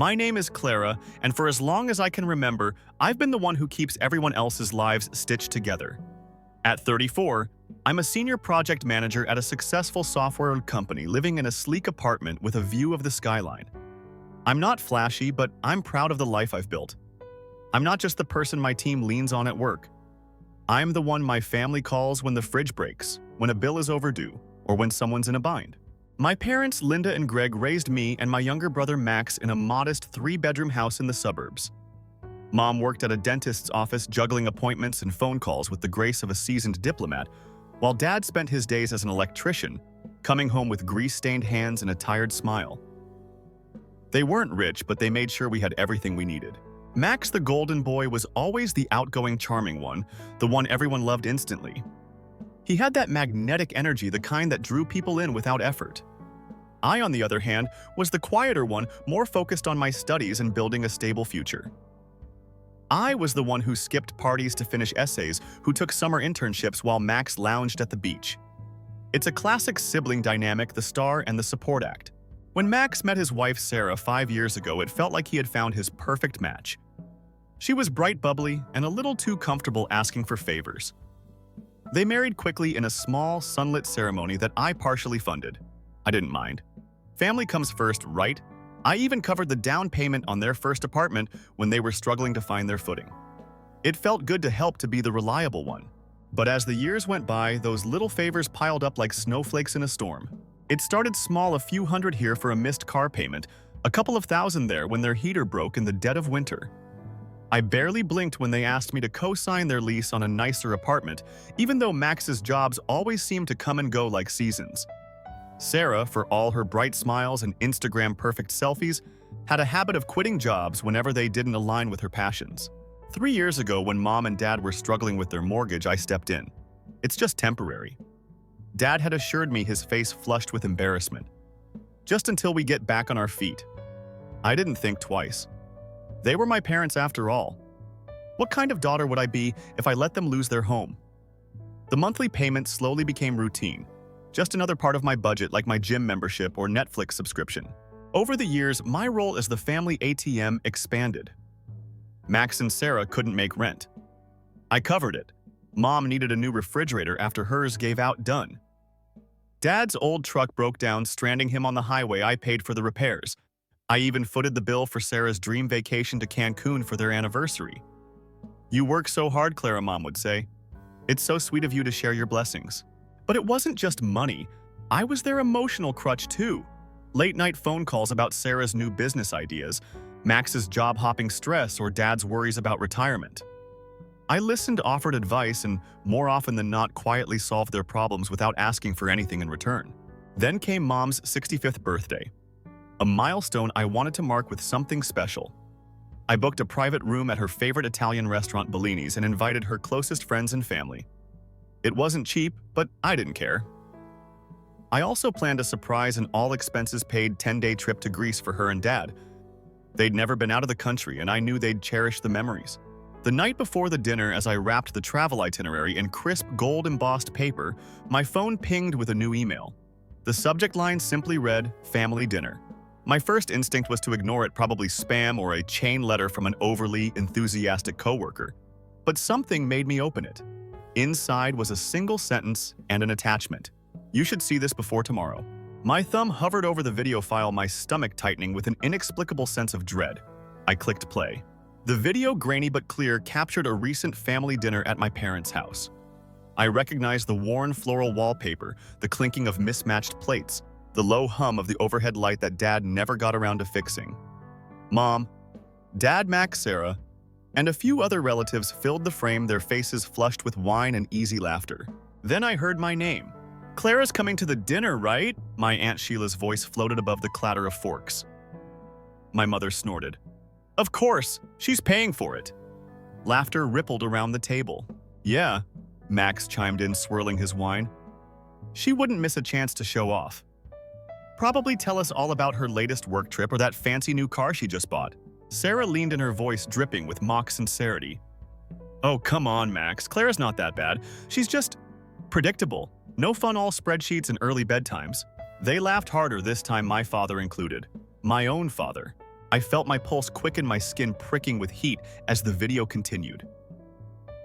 My name is Clara, and for as long as I can remember, I've been the one who keeps everyone else's lives stitched together. At 34, I'm a senior project manager at a successful software company living in a sleek apartment with a view of the skyline. I'm not flashy, but I'm proud of the life I've built. I'm not just the person my team leans on at work. I'm the one my family calls when the fridge breaks, when a bill is overdue, or when someone's in a bind. My parents, Linda and Greg, raised me and my younger brother Max in a modest 3-bedroom house in the suburbs. Mom worked at a dentist's office juggling appointments and phone calls with the grace of a seasoned diplomat, while Dad spent his days as an electrician, coming home with grease-stained hands and a tired smile. They weren't rich, but they made sure we had everything we needed. Max, the golden boy, was always the outgoing, charming one, the one everyone loved instantly. He had that magnetic energy, the kind that drew people in without effort. I, on the other hand, was the quieter one, more focused on my studies and building a stable future. I was the one who skipped parties to finish essays, who took summer internships while Max lounged at the beach. It's a classic sibling dynamic, the star and the support act. When Max met his wife Sarah 5 years ago, it felt like he had found his perfect match. She was bright, bubbly, and a little too comfortable asking for favors. They married quickly in a small, sunlit ceremony that I partially funded. I didn't mind. Family comes first, right? I even covered the down payment on their first apartment when they were struggling to find their footing. It felt good to help, to be the reliable one. But as the years went by, those little favors piled up like snowflakes in a storm. It started small, a few hundred here for a missed car payment, a couple of thousand there when their heater broke in the dead of winter. I barely blinked when they asked me to co-sign their lease on a nicer apartment, even though Max's jobs always seemed to come and go like seasons. Sarah, for all her bright smiles and Instagram-perfect selfies, had a habit of quitting jobs whenever they didn't align with her passions. 3 years ago, when Mom and Dad were struggling with their mortgage, I stepped in. It's just temporary. Dad had assured me, his face flushed with embarrassment. Just until we get back on our feet. I didn't think twice. They were my parents after all. What kind of daughter would I be if I let them lose their home? The monthly payments slowly became routine. Just another part of my budget, like my gym membership or Netflix subscription. Over the years, my role as the family ATM expanded. Max and Sarah couldn't make rent. I covered it. Mom needed a new refrigerator after hers gave out. Done. Dad's old truck broke down, stranding him on the highway. I paid for the repairs. I even footed the bill for Sarah's dream vacation to Cancun for their anniversary. "You work so hard, Clara," Mom would say. "It's so sweet of you to share your blessings." But it wasn't just money. I was their emotional crutch too. Late-night phone calls about Sarah's new business ideas, Max's job-hopping stress, or Dad's worries about retirement. I listened, offered advice, and more often than not quietly solved their problems without asking for anything in return. Then came Mom's 65th birthday, a milestone I wanted to mark with something special. I booked a private room at her favorite Italian restaurant, Bellini's, and invited her closest friends and family. It wasn't cheap, but I didn't care. I also planned a surprise and all-expenses-paid 10-day trip to Greece for her and Dad. They'd never been out of the country, and I knew they'd cherish the memories. The night before the dinner, as I wrapped the travel itinerary in crisp, gold-embossed paper, my phone pinged with a new email. The subject line simply read, "Family Dinner." My first instinct was to ignore it, probably spam or a chain letter from an overly enthusiastic coworker. But something made me open it. Inside was a single sentence and an attachment. "You should see this before tomorrow." My thumb hovered over the video file, my stomach tightening with an inexplicable sense of dread. I clicked play. The video, grainy but clear, captured a recent family dinner at my parents' house. I recognized the worn floral wallpaper, the clinking of mismatched plates, the low hum of the overhead light that Dad never got around to fixing. Mom, Dad, Max, Sarah, and a few other relatives filled the frame, their faces flushed with wine and easy laughter. Then I heard my name. "Clara's coming to the dinner, right?" My Aunt Sheila's voice floated above the clatter of forks. My mother snorted. "Of course, she's paying for it." Laughter rippled around the table. "Yeah," Max chimed in, swirling his wine. "She wouldn't miss a chance to show off. Probably tell us all about her latest work trip or that fancy new car she just bought." Sarah leaned in, her voice dripping with mock sincerity. "Oh, come on, Max. Clara's not that bad. She's just predictable. No fun, all spreadsheets and early bedtimes." They laughed harder this time, my father included. My own father. I felt my pulse quicken, my skin pricking with heat as the video continued.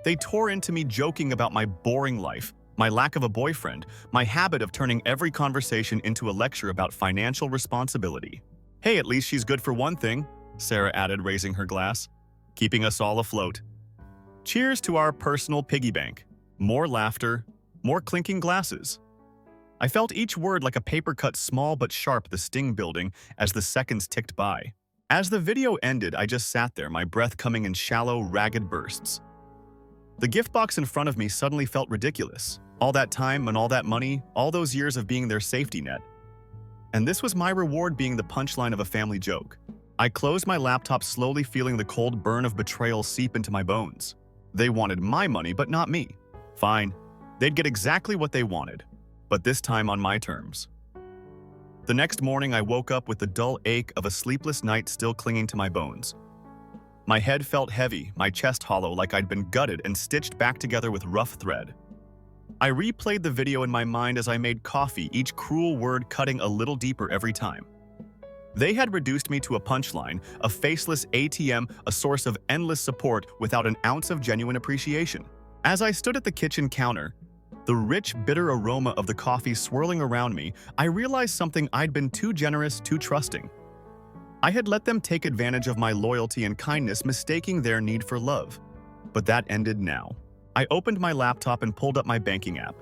They tore into me, joking about my boring life, my lack of a boyfriend, my habit of turning every conversation into a lecture about financial responsibility. "Hey, at least she's good for one thing," Sarah added, raising her glass, keeping us all afloat. Cheers to our personal piggy bank. More laughter, more clinking glasses. I felt each word like a paper cut, small but sharp, the sting building as the seconds ticked by. As the video ended, I just sat there, my breath coming in shallow, ragged bursts. The gift box in front of me suddenly felt ridiculous. All that time and all that money, all those years of being their safety net. And this was my reward, being the punchline of a family joke. I closed my laptop, slowly feeling the cold burn of betrayal seep into my bones. They wanted my money, but not me. Fine, they'd get exactly what they wanted, but this time on my terms. The next morning, I woke up with the dull ache of a sleepless night still clinging to my bones. My head felt heavy, my chest hollow, like I'd been gutted and stitched back together with rough thread. I replayed the video in my mind as I made coffee, each cruel word cutting a little deeper every time. They had reduced me to a punchline, a faceless ATM, a source of endless support without an ounce of genuine appreciation. As I stood at the kitchen counter, the rich, bitter aroma of the coffee swirling around me, I realized something: I'd been too generous, too trusting. I had let them take advantage of my loyalty and kindness, mistaking their need for love. But that ended now. I opened my laptop and pulled up my banking app.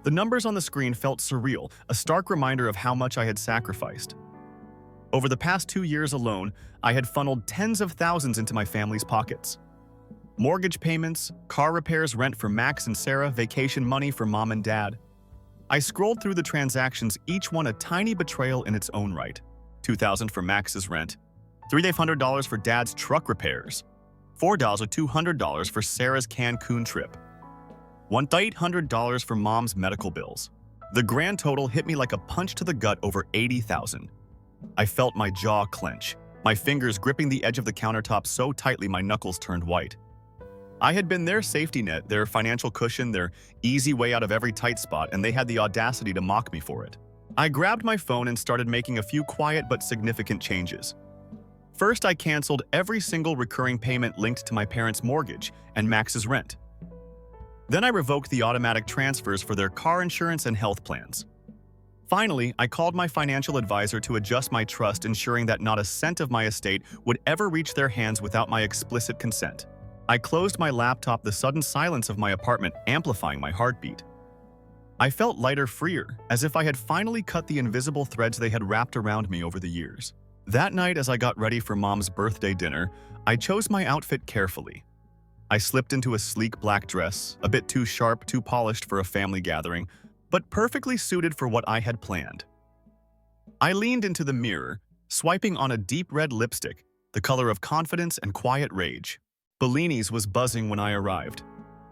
The numbers on the screen felt surreal, a stark reminder of how much I had sacrificed. Over the past 2 years alone, I had funneled tens of thousands into my family's pockets. Mortgage payments, car repairs, rent for Max and Sarah, vacation money for Mom and Dad. I scrolled through the transactions, each one a tiny betrayal in its own right. $2,000 for Max's rent, $300 for Dad's truck repairs, $4,200 for Sarah's Cancun trip, $1,800 for Mom's medical bills. The grand total hit me like a punch to the gut, over $80,000. I felt my jaw clench, my fingers gripping the edge of the countertop so tightly my knuckles turned white. I had been their safety net, their financial cushion, their easy way out of every tight spot, and they had the audacity to mock me for it. I grabbed my phone and started making a few quiet but significant changes. First, I canceled every single recurring payment linked to my parents' mortgage and Max's rent. Then I revoked the automatic transfers for their car insurance and health plans. Finally, I called my financial advisor to adjust my trust, ensuring that not a cent of my estate would ever reach their hands without my explicit consent. I closed my laptop, the sudden silence of my apartment amplifying my heartbeat. I felt lighter, freer, as if I had finally cut the invisible threads they had wrapped around me over the years. That night, as I got ready for Mom's birthday dinner, I chose my outfit carefully. I slipped into a sleek black dress, a bit too sharp, too polished for a family gathering, but perfectly suited for what I had planned. I leaned into the mirror, swiping on a deep red lipstick, the color of confidence and quiet rage. Bellini's was buzzing when I arrived.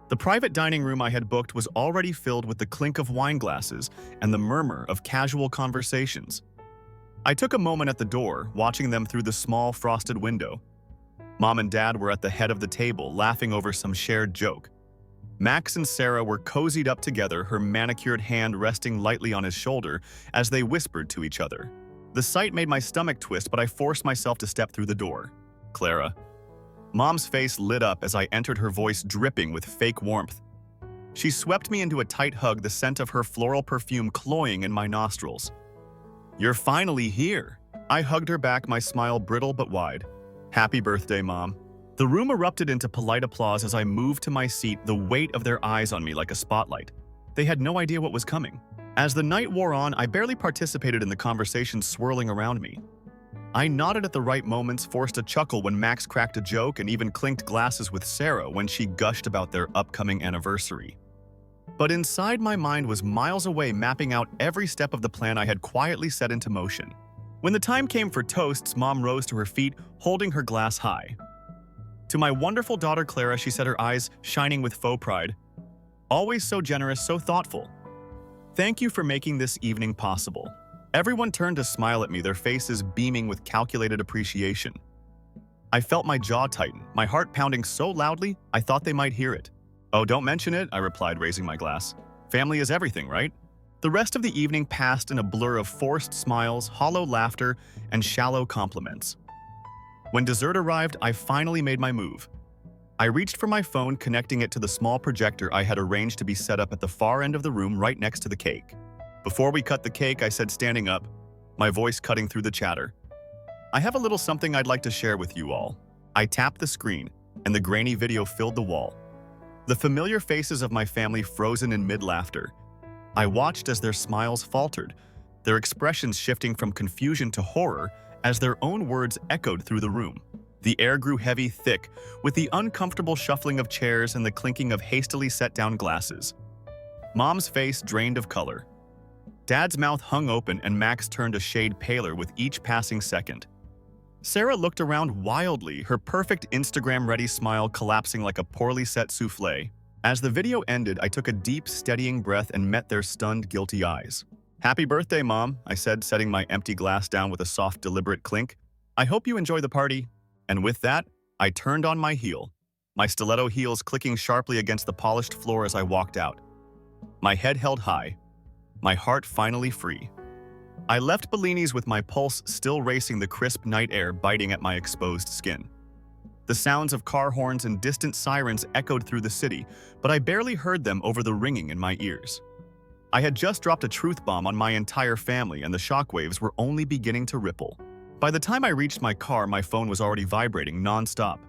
The private dining room I had booked was already filled with the clink of wine glasses and the murmur of casual conversations. I took a moment at the door, watching them through the small frosted window. Mom and Dad were at the head of the table, laughing over some shared joke. Max and Sarah were cozied up together, her manicured hand resting lightly on his shoulder as they whispered to each other. The sight made my stomach twist, but I forced myself to step through the door. "Clara." Mom's face lit up as I entered, her voice dripping with fake warmth. She swept me into a tight hug, the scent of her floral perfume cloying in my nostrils. "You're finally here." I hugged her back, my smile brittle but wide. "Happy birthday, Mom." The room erupted into polite applause as I moved to my seat, the weight of their eyes on me like a spotlight. They had no idea what was coming. As the night wore on, I barely participated in the conversations swirling around me. I nodded at the right moments, forced a chuckle when Max cracked a joke, and even clinked glasses with Sarah when she gushed about their upcoming anniversary. But inside, my mind was miles away, mapping out every step of the plan I had quietly set into motion. When the time came for toasts, Mom rose to her feet, holding her glass high. To my wonderful daughter Clara, she said, her eyes shining with faux pride. "Always so generous, so thoughtful. Thank you for making this evening possible." Everyone turned to smile at me, their faces beaming with calculated appreciation. I felt my jaw tighten, my heart pounding so loudly I thought they might hear it. "Oh, don't mention it," I replied, raising my glass. "Family is everything, right?" The rest of the evening passed in a blur of forced smiles, hollow laughter, and shallow compliments. When dessert arrived, I finally made my move. I reached for my phone, connecting it to the small projector I had arranged to be set up at the far end of the room right next to the cake. Before we cut the cake, I said, standing up, my voice cutting through the chatter, "I have a little something I'd like to share with you all." I tapped the screen, and the grainy video filled the wall. The familiar faces of my family frozen in mid-laughter. I watched as their smiles faltered, their expressions shifting from confusion to horror as their own words echoed through the room. The air grew heavy, thick, with the uncomfortable shuffling of chairs and the clinking of hastily set-down glasses. Mom's face drained of color. Dad's mouth hung open, and Max turned a shade paler with each passing second. Sarah looked around wildly, her perfect Instagram-ready smile collapsing like a poorly set soufflé. As the video ended, I took a deep, steadying breath and met their stunned, guilty eyes. "Happy birthday, Mom," I said, setting my empty glass down with a soft, deliberate clink. "I hope you enjoy the party." And with that, I turned on my heel, my stiletto heels clicking sharply against the polished floor as I walked out. My head held high, my heart finally free. I left Bellini's with my pulse still racing, the crisp night air biting at my exposed skin. The sounds of car horns and distant sirens echoed through the city, but I barely heard them over the ringing in my ears. I had just dropped a truth bomb on my entire family, and the shockwaves were only beginning to ripple. By the time I reached my car, my phone was already vibrating nonstop.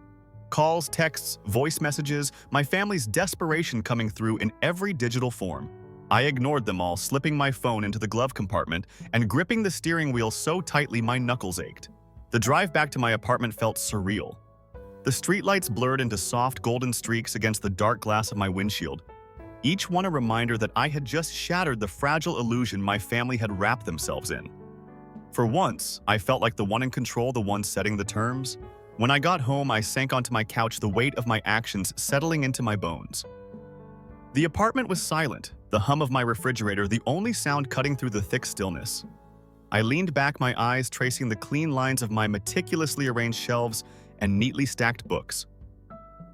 Calls, texts, voice messages, my family's desperation coming through in every digital form. I ignored them all, slipping my phone into the glove compartment and gripping the steering wheel so tightly my knuckles ached. The drive back to my apartment felt surreal. The streetlights blurred into soft golden streaks against the dark glass of my windshield, each one a reminder that I had just shattered the fragile illusion my family had wrapped themselves in. For once, I felt like the one in control, the one setting the terms. When I got home, I sank onto my couch, the weight of my actions settling into my bones. The apartment was silent, the hum of my refrigerator the only sound cutting through the thick stillness. I leaned back, my eyes tracing the clean lines of my meticulously arranged shelves and neatly stacked books.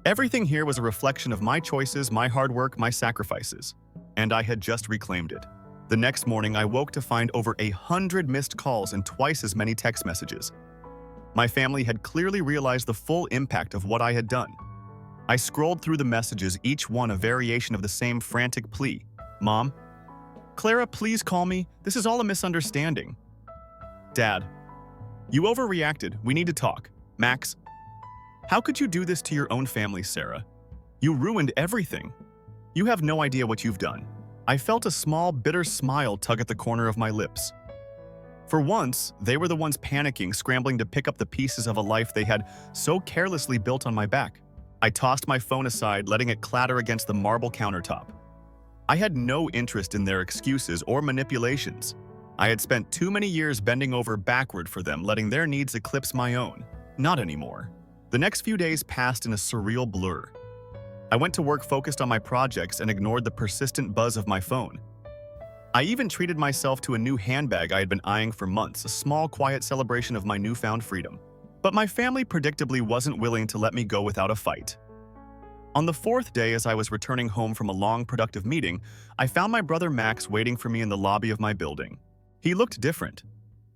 Everything here was a reflection of my choices, my hard work, my sacrifices, and I had just reclaimed it. The next morning, I woke to find over 100 missed calls and twice as many text messages. My family had clearly realized the full impact of what I had done. I scrolled through the messages, each one a variation of the same frantic plea. "Mom? Clara, please call me. This is all a misunderstanding." "Dad? You overreacted. We need to talk." "Max? How could you do this to your own family, Sarah? You ruined everything. You have no idea what you've done." I felt a small, bitter smile tug at the corner of my lips. For once, they were the ones panicking, scrambling to pick up the pieces of a life they had so carelessly built on my back. I tossed my phone aside, letting it clatter against the marble countertop. I had no interest in their excuses or manipulations. I had spent too many years bending over backward for them, letting their needs eclipse my own. Not anymore. The next few days passed in a surreal blur. I went to work focused on my projects and ignored the persistent buzz of my phone. I even treated myself to a new handbag I had been eyeing for months, a small, quiet celebration of my newfound freedom. But my family predictably wasn't willing to let me go without a fight. On the fourth day, as I was returning home from a long, productive meeting, I found my brother Max waiting for me in the lobby of my building. He looked different.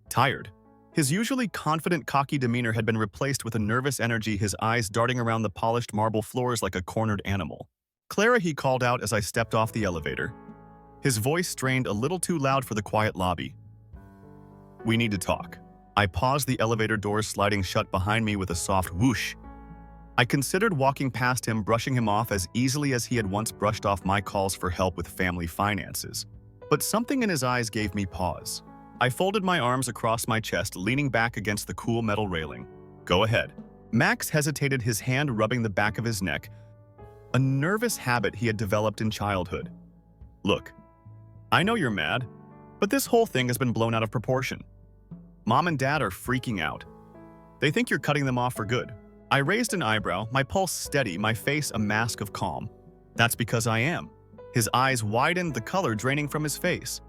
Tired. His usually confident, cocky demeanor had been replaced with a nervous energy, his eyes darting around the polished marble floors like a cornered animal. "Clara," he called out as I stepped off the elevator. His voice strained a little too loud for the quiet lobby. "We need to talk." I paused, the elevator doors sliding shut behind me with a soft whoosh. I considered walking past him, brushing him off as easily as he had once brushed off my calls for help with family finances. But something in his eyes gave me pause. I folded my arms across my chest, leaning back against the cool metal railing. "Go ahead." Max hesitated, his hand rubbing the back of his neck, a nervous habit he had developed in childhood. "Look, I know you're mad, but this whole thing has been blown out of proportion. Mom and Dad are freaking out. They think you're cutting them off for good." I raised an eyebrow, my pulse steady, my face a mask of calm. "That's because I am." His eyes widened, the color draining from his face.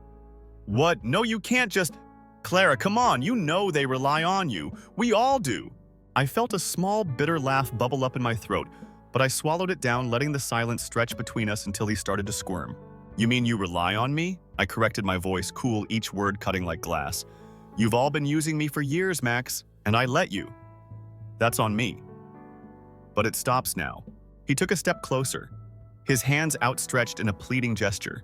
"What? No, you can't just—" "Clara, come on, you know they rely on you. We all do." I felt a small, bitter laugh bubble up in my throat, but I swallowed it down, letting the silence stretch between us until he started to squirm. "You mean you rely on me?" I corrected, my voice cool, each word cutting like glass. "You've all been using me for years, Max, and I let you." That's on me. But it stops now. He took a step closer, his hands outstretched in a pleading gesture.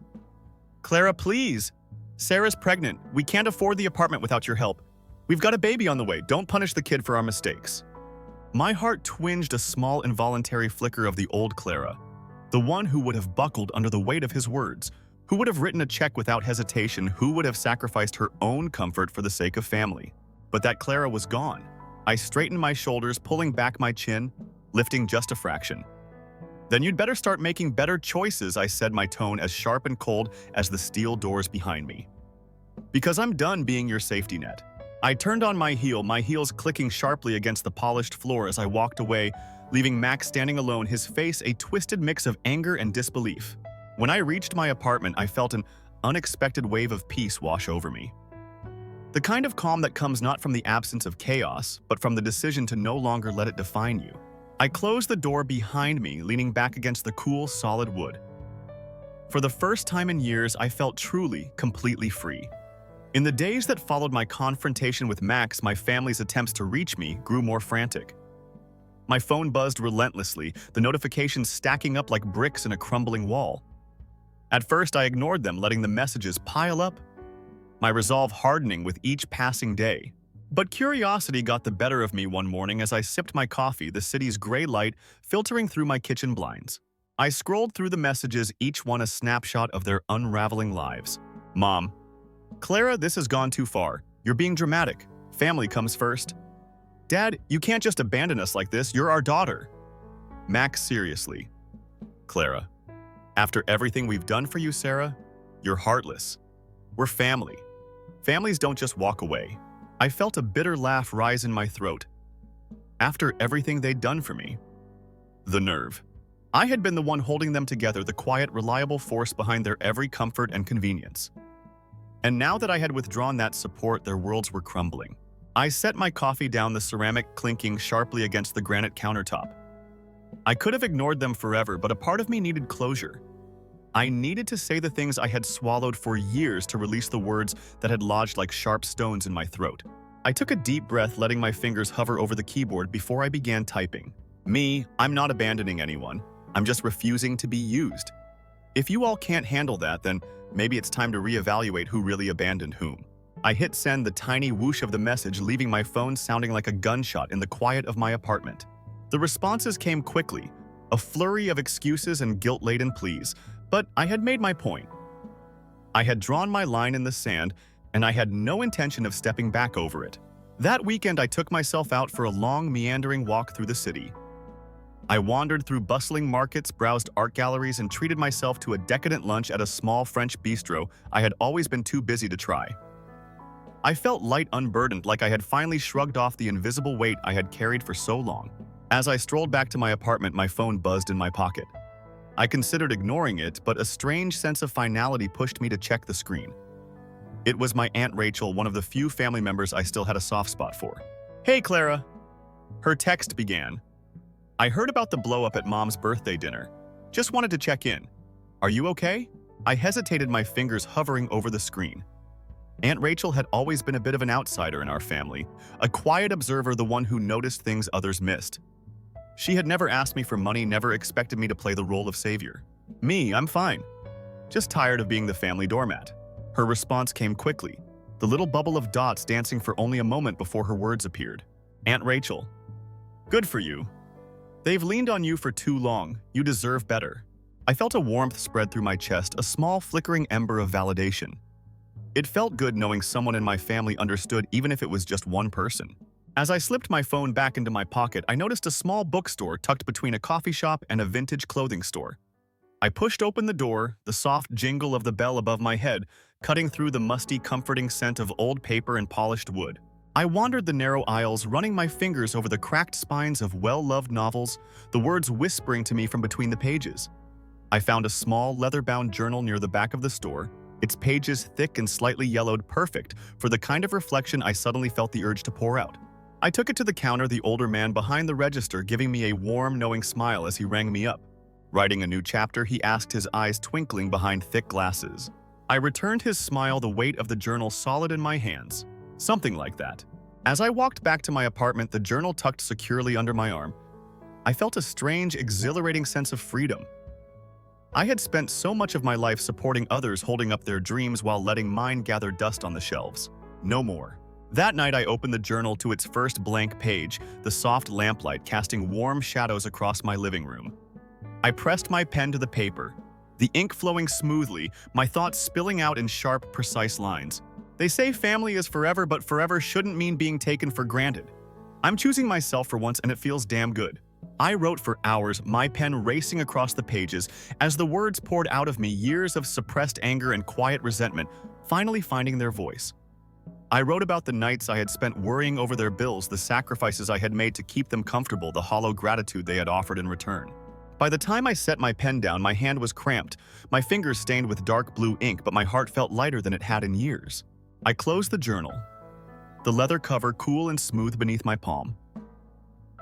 Clara, please! Sarah's pregnant. We can't afford the apartment without your help. We've got a baby on the way. Don't punish the kid for our mistakes. My heart twinged a small involuntary flicker of the old Clara, the one who would have buckled under the weight of his words, who would have written a check without hesitation, who would have sacrificed her own comfort for the sake of family. But that Clara was gone. I straightened my shoulders, pulling back my chin, lifting just a fraction. Then you'd better start making better choices, I said, my tone as sharp and cold as the steel doors behind me. Because I'm done being your safety net. I turned on my heel, my heels clicking sharply against the polished floor as I walked away, leaving Max standing alone, his face a twisted mix of anger and disbelief. When I reached my apartment, I felt an unexpected wave of peace wash over me. The kind of calm that comes not from the absence of chaos, but from the decision to no longer let it define you. I closed the door behind me, leaning back against the cool, solid wood. For the first time in years, I felt truly, completely free. In the days that followed my confrontation with Max, my family's attempts to reach me grew more frantic. My phone buzzed relentlessly, the notifications stacking up like bricks in a crumbling wall. At first, I ignored them, letting the messages pile up, my resolve hardening with each passing day. But curiosity got the better of me one morning as I sipped my coffee, the city's gray light filtering through my kitchen blinds. I scrolled through the messages, each one a snapshot of their unraveling lives. Mom. Clara, this has gone too far. You're being dramatic. Family comes first. Dad, you can't just abandon us like this. You're our daughter. Max, seriously. Clara. After everything we've done for you, Sarah, you're heartless. We're family. Families don't just walk away. I felt a bitter laugh rise in my throat. After everything they'd done for me. The nerve. I had been the one holding them together, the quiet, reliable force behind their every comfort and convenience. And now that I had withdrawn that support, their worlds were crumbling. I set my coffee down, the ceramic clinking sharply against the granite countertop. I could have ignored them forever, but a part of me needed closure. I needed to say the things I had swallowed for years, to release the words that had lodged like sharp stones in my throat. I took a deep breath, letting my fingers hover over the keyboard before I began typing. I'm not abandoning anyone. I'm just refusing to be used. If you all can't handle that, then maybe it's time to reevaluate who really abandoned whom. I hit send, the tiny whoosh of the message leaving my phone sounding like a gunshot in the quiet of my apartment. The responses came quickly, a flurry of excuses and guilt-laden pleas, but I had made my point. I had drawn my line in the sand, and I had no intention of stepping back over it. That weekend, I took myself out for a long, meandering walk through the city. I wandered through bustling markets, browsed art galleries, and treated myself to a decadent lunch at a small French bistro I had always been too busy to try. I felt light, unburdened, like I had finally shrugged off the invisible weight I had carried for so long. As I strolled back to my apartment, my phone buzzed in my pocket. I considered ignoring it, but a strange sense of finality pushed me to check the screen. It was my Aunt Rachel, one of the few family members I still had a soft spot for. Hey, Clara. Her text began. I heard about the blow-up at Mom's birthday dinner. Just wanted to check in. Are you okay? I hesitated, my fingers hovering over the screen. Aunt Rachel had always been a bit of an outsider in our family, a quiet observer, the one who noticed things others missed. She had never asked me for money, never expected me to play the role of savior. I'm fine. Just tired of being the family doormat. Her response came quickly, the little bubble of dots dancing for only a moment before her words appeared. Aunt Rachel. Good for you. They've leaned on you for too long. You deserve better. I felt a warmth spread through my chest, a small flickering ember of validation. It felt good knowing someone in my family understood, even if it was just one person. As I slipped my phone back into my pocket, I noticed a small bookstore tucked between a coffee shop and a vintage clothing store. I pushed open the door, the soft jingle of the bell above my head, cutting through the musty, comforting scent of old paper and polished wood. I wandered the narrow aisles, running my fingers over the cracked spines of well-loved novels, the words whispering to me from between the pages. I found a small, leather-bound journal near the back of the store, its pages thick and slightly yellowed, perfect for the kind of reflection I suddenly felt the urge to pour out. I took it to the counter, the older man behind the register giving me a warm, knowing smile as he rang me up. Writing a new chapter, he asked, his eyes twinkling behind thick glasses. I returned his smile, the weight of the journal solid in my hands. Something like that. As I walked back to my apartment, the journal tucked securely under my arm, I felt a strange, exhilarating sense of freedom. I had spent so much of my life supporting others holding up their dreams while letting mine gather dust on the shelves. No more. That night I opened the journal to its first blank page, the soft lamplight casting warm shadows across my living room. I pressed my pen to the paper, the ink flowing smoothly, my thoughts spilling out in sharp, precise lines. They say family is forever, but forever shouldn't mean being taken for granted. I'm choosing myself for once and it feels damn good. I wrote for hours, my pen racing across the pages as the words poured out of me, years of suppressed anger and quiet resentment, finally finding their voice. I wrote about the nights I had spent worrying over their bills, the sacrifices I had made to keep them comfortable, the hollow gratitude they had offered in return. By the time I set my pen down, my hand was cramped, my fingers stained with dark blue ink, but my heart felt lighter than it had in years. I closed the journal, the leather cover cool and smooth beneath my palm.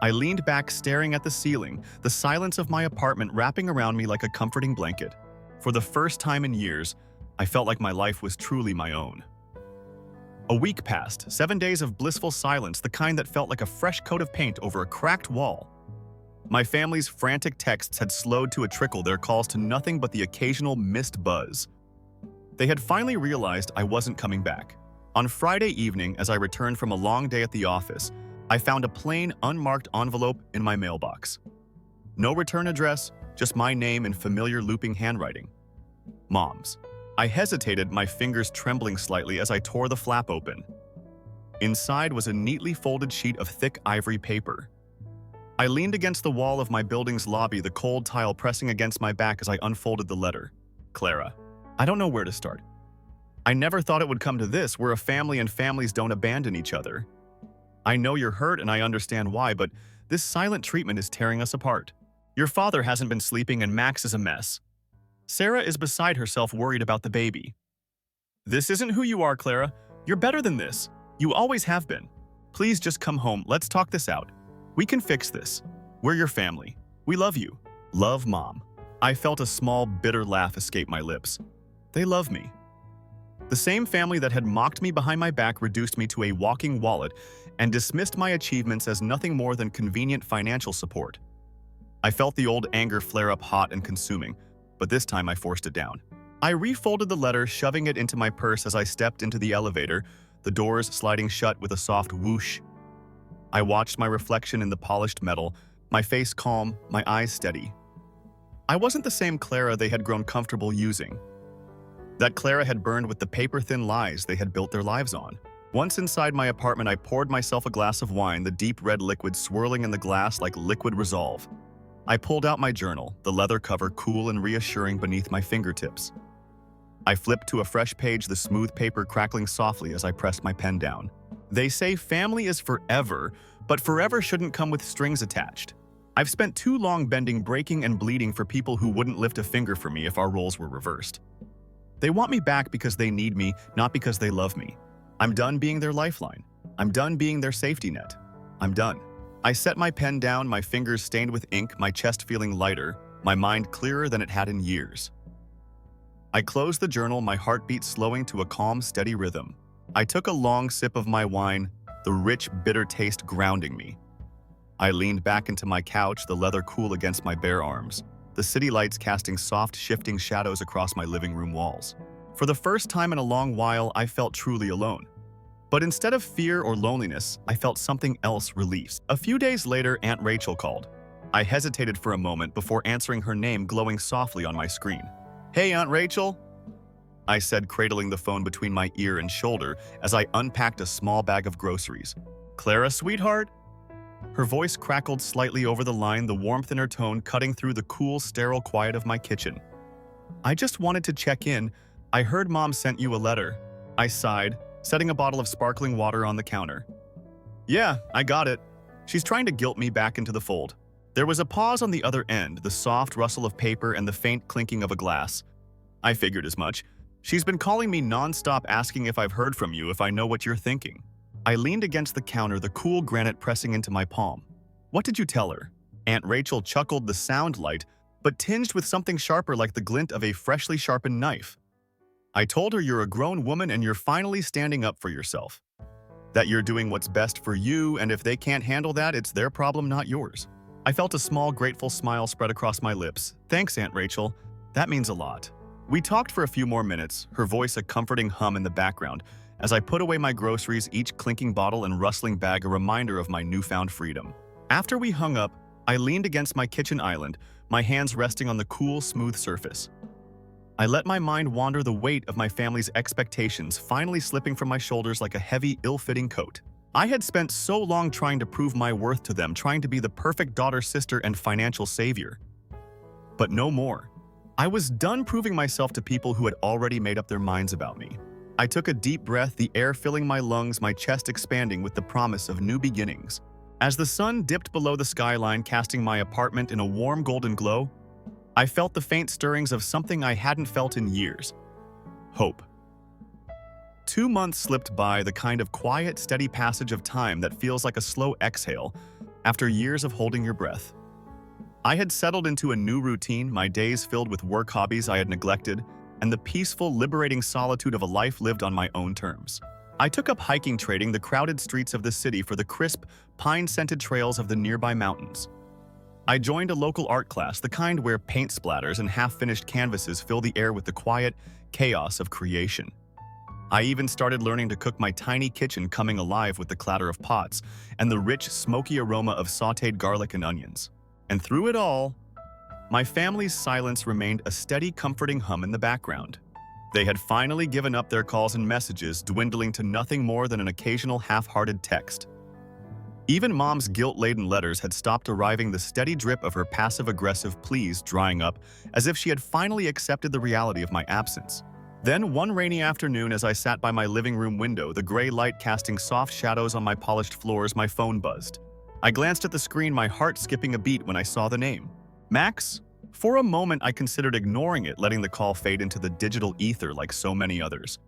I leaned back, staring at the ceiling, the silence of my apartment wrapping around me like a comforting blanket. For the first time in years, I felt like my life was truly my own. A week passed, 7 days of blissful silence, the kind that felt like a fresh coat of paint over a cracked wall. My family's frantic texts had slowed to a trickle, their calls to nothing but the occasional missed buzz. They had finally realized I wasn't coming back. On Friday evening, as I returned from a long day at the office, I found a plain, unmarked envelope in my mailbox. No return address, just my name in familiar looping handwriting. Mom's. I hesitated, my fingers trembling slightly as I tore the flap open. Inside was a neatly folded sheet of thick ivory paper. I leaned against the wall of my building's lobby, the cold tile pressing against my back as I unfolded the letter. Clara. I don't know where to start. I never thought it would come to this. We're a family and families don't abandon each other. I know you're hurt and I understand why, but this silent treatment is tearing us apart. Your father hasn't been sleeping and Max is a mess. Sarah is beside herself, worried about the baby. This isn't who you are, Clara. You're better than this. You always have been. Please just come home. Let's talk this out. We can fix this. We're your family. We love you. Love, Mom. I felt a small, bitter laugh escape my lips. They love me. The same family that had mocked me behind my back reduced me to a walking wallet and dismissed my achievements as nothing more than convenient financial support. I felt the old anger flare up hot and consuming, but this time I forced it down. I refolded the letter, shoving it into my purse as I stepped into the elevator, the doors sliding shut with a soft whoosh. I watched my reflection in the polished metal, my face calm, my eyes steady. I wasn't the same Clara they had grown comfortable using. That Clara had burned with the paper-thin lies they had built their lives on. Once inside my apartment, I poured myself a glass of wine, the deep red liquid swirling in the glass like liquid resolve. I pulled out my journal, the leather cover cool and reassuring beneath my fingertips. I flipped to a fresh page, the smooth paper crackling softly as I pressed my pen down. They say family is forever, but forever shouldn't come with strings attached. I've spent too long bending, breaking, and bleeding for people who wouldn't lift a finger for me if our roles were reversed. They want me back because they need me, not because they love me. I'm done being their lifeline. I'm done being their safety net. I'm done. I set my pen down, my fingers stained with ink, my chest feeling lighter, my mind clearer than it had in years. I closed the journal, my heartbeat slowing to a calm, steady rhythm. I took a long sip of my wine, the rich, bitter taste grounding me. I leaned back into my couch, the leather cool against my bare arms, the city lights casting soft, shifting shadows across my living room walls. For the first time in a long while, I felt truly alone. But instead of fear or loneliness, I felt something else, relief. A few days later, Aunt Rachel called. I hesitated for a moment before answering her name glowing softly on my screen. "Hey, Aunt Rachel," I said, cradling the phone between my ear and shoulder as I unpacked a small bag of groceries. "Clara, sweetheart?" Her voice crackled slightly over the line, the warmth in her tone cutting through the cool, sterile quiet of my kitchen. "I just wanted to check in. I heard Mom sent you a letter." I sighed, setting a bottle of sparkling water on the counter. "Yeah, I got it. She's trying to guilt me back into the fold." There was a pause on the other end, the soft rustle of paper and the faint clinking of a glass. I figured as much. "She's been calling me non-stop, asking if I've heard from you, if I know what you're thinking." I leaned against the counter, the cool granite pressing into my palm. "What did you tell her?" Aunt Rachel chuckled, the sound light, but tinged with something sharper like the glint of a freshly sharpened knife. "I told her you're a grown woman and you're finally standing up for yourself. that you're doing what's best for you, and if they can't handle that, it's their problem, not yours. I felt a small, grateful smile spread across my lips. Thanks, Aunt Rachel. That means a lot. We talked for a few more minutes, her voice a comforting hum in the background, as I put away my groceries, each clinking bottle and rustling bag a reminder of my newfound freedom. After we hung up, I leaned against my kitchen island, my hands resting on the cool, smooth surface. I let my mind wander, the weight of my family's expectations finally slipping from my shoulders like a heavy, ill-fitting coat. I had spent so long trying to prove my worth to them, trying to be the perfect daughter, sister, and financial savior. But no more. I was done proving myself to people who had already made up their minds about me. I took a deep breath, the air filling my lungs, my chest expanding with the promise of new beginnings. As the sun dipped below the skyline, casting my apartment in a warm golden glow, I felt the faint stirrings of something I hadn't felt in years. Hope. 2 months slipped by, the kind of quiet, steady passage of time that feels like a slow exhale after years of holding your breath. I had settled into a new routine, my days filled with work hobbies I had neglected, and the peaceful, liberating solitude of a life lived on my own terms. I took up hiking, trading the crowded streets of the city for the crisp, pine-scented trails of the nearby mountains. I joined a local art class, the kind where paint splatters and half-finished canvases fill the air with the quiet chaos of creation. I even started learning to cook, my tiny kitchen coming alive with the clatter of pots and the rich, smoky aroma of sautéed garlic and onions. And through it all, my family's silence remained a steady, comforting hum in the background. They had finally given up their calls and messages, dwindling to nothing more than an occasional half-hearted text. Even Mom's guilt-laden letters had stopped arriving, the steady drip of her passive-aggressive pleas drying up, as if she had finally accepted the reality of my absence. Then, one rainy afternoon, as I sat by my living room window, the gray light casting soft shadows on my polished floors, my phone buzzed. I glanced at the screen, my heart skipping a beat when I saw the name. Max? For a moment, I considered ignoring it, letting the call fade into the digital ether like so many others.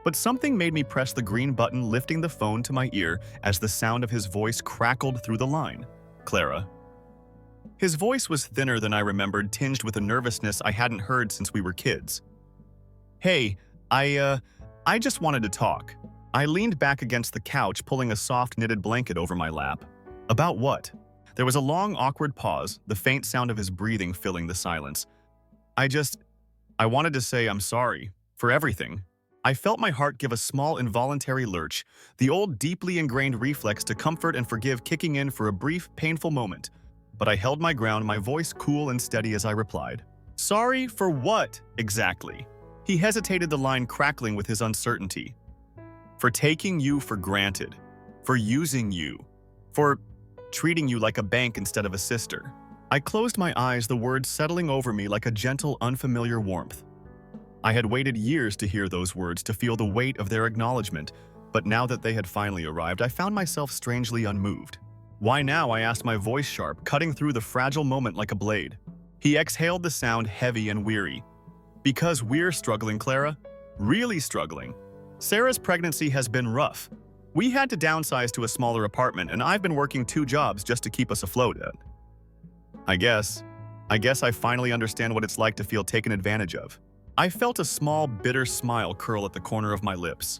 But something made me press the green button, lifting the phone to my ear as the sound of his voice crackled through the line. Clara. His voice was thinner than I remembered, tinged with a nervousness I hadn't heard since we were kids. Hey, I just wanted to talk. I leaned back against the couch, pulling a soft knitted blanket over my lap. About what? There was a long, awkward pause, the faint sound of his breathing filling the silence. I wanted to say I'm sorry for everything. I felt my heart give a small, involuntary lurch, the old, deeply ingrained reflex to comfort and forgive kicking in for a brief, painful moment. But I held my ground, my voice cool and steady as I replied. Sorry for what, exactly? He hesitated, the line crackling with his uncertainty. For taking you for granted. For using you. For treating you like a bank instead of a sister. I closed my eyes, the words settling over me like a gentle, unfamiliar warmth. I had waited years to hear those words, to feel the weight of their acknowledgement, but now that they had finally arrived, I found myself strangely unmoved. Why now? I asked, my voice sharp, cutting through the fragile moment like a blade. He exhaled, the sound heavy and weary. Because we're struggling, Clara. Really struggling. Sarah's pregnancy has been rough. We had to downsize to a smaller apartment, and I've been working 2 jobs just to keep us afloat. I guess I finally understand what it's like to feel taken advantage of. I felt a small, bitter smile curl at the corner of my lips.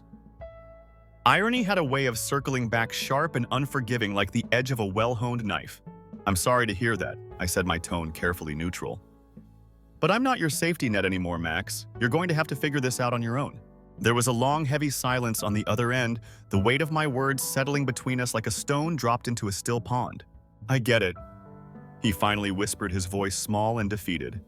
Irony had a way of circling back, sharp and unforgiving like the edge of a well-honed knife. I'm sorry to hear that, I said, my tone carefully neutral. But I'm not your safety net anymore, Max. You're going to have to figure this out on your own. There was a long, heavy silence on the other end, the weight of my words settling between us like a stone dropped into a still pond. I get it, he finally whispered, his voice small and defeated.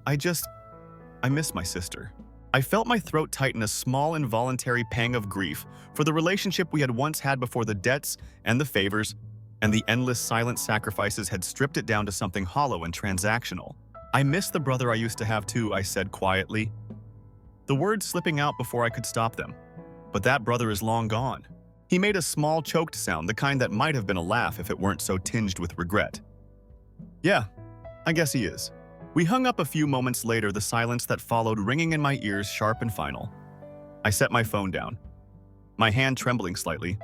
I miss my sister. I felt my throat tighten, a small, involuntary pang of grief for the relationship we had once had before the debts and the favors and the endless silent sacrifices had stripped it down to something hollow and transactional. I miss the brother I used to have too, I said quietly, the words slipping out before I could stop them. But that brother is long gone. He made a small, choked sound, the kind that might have been a laugh if it weren't so tinged with regret. Yeah, I guess he is. We hung up a few moments later, the silence that followed ringing in my ears, sharp and final. I set my phone down, my hand trembling slightly,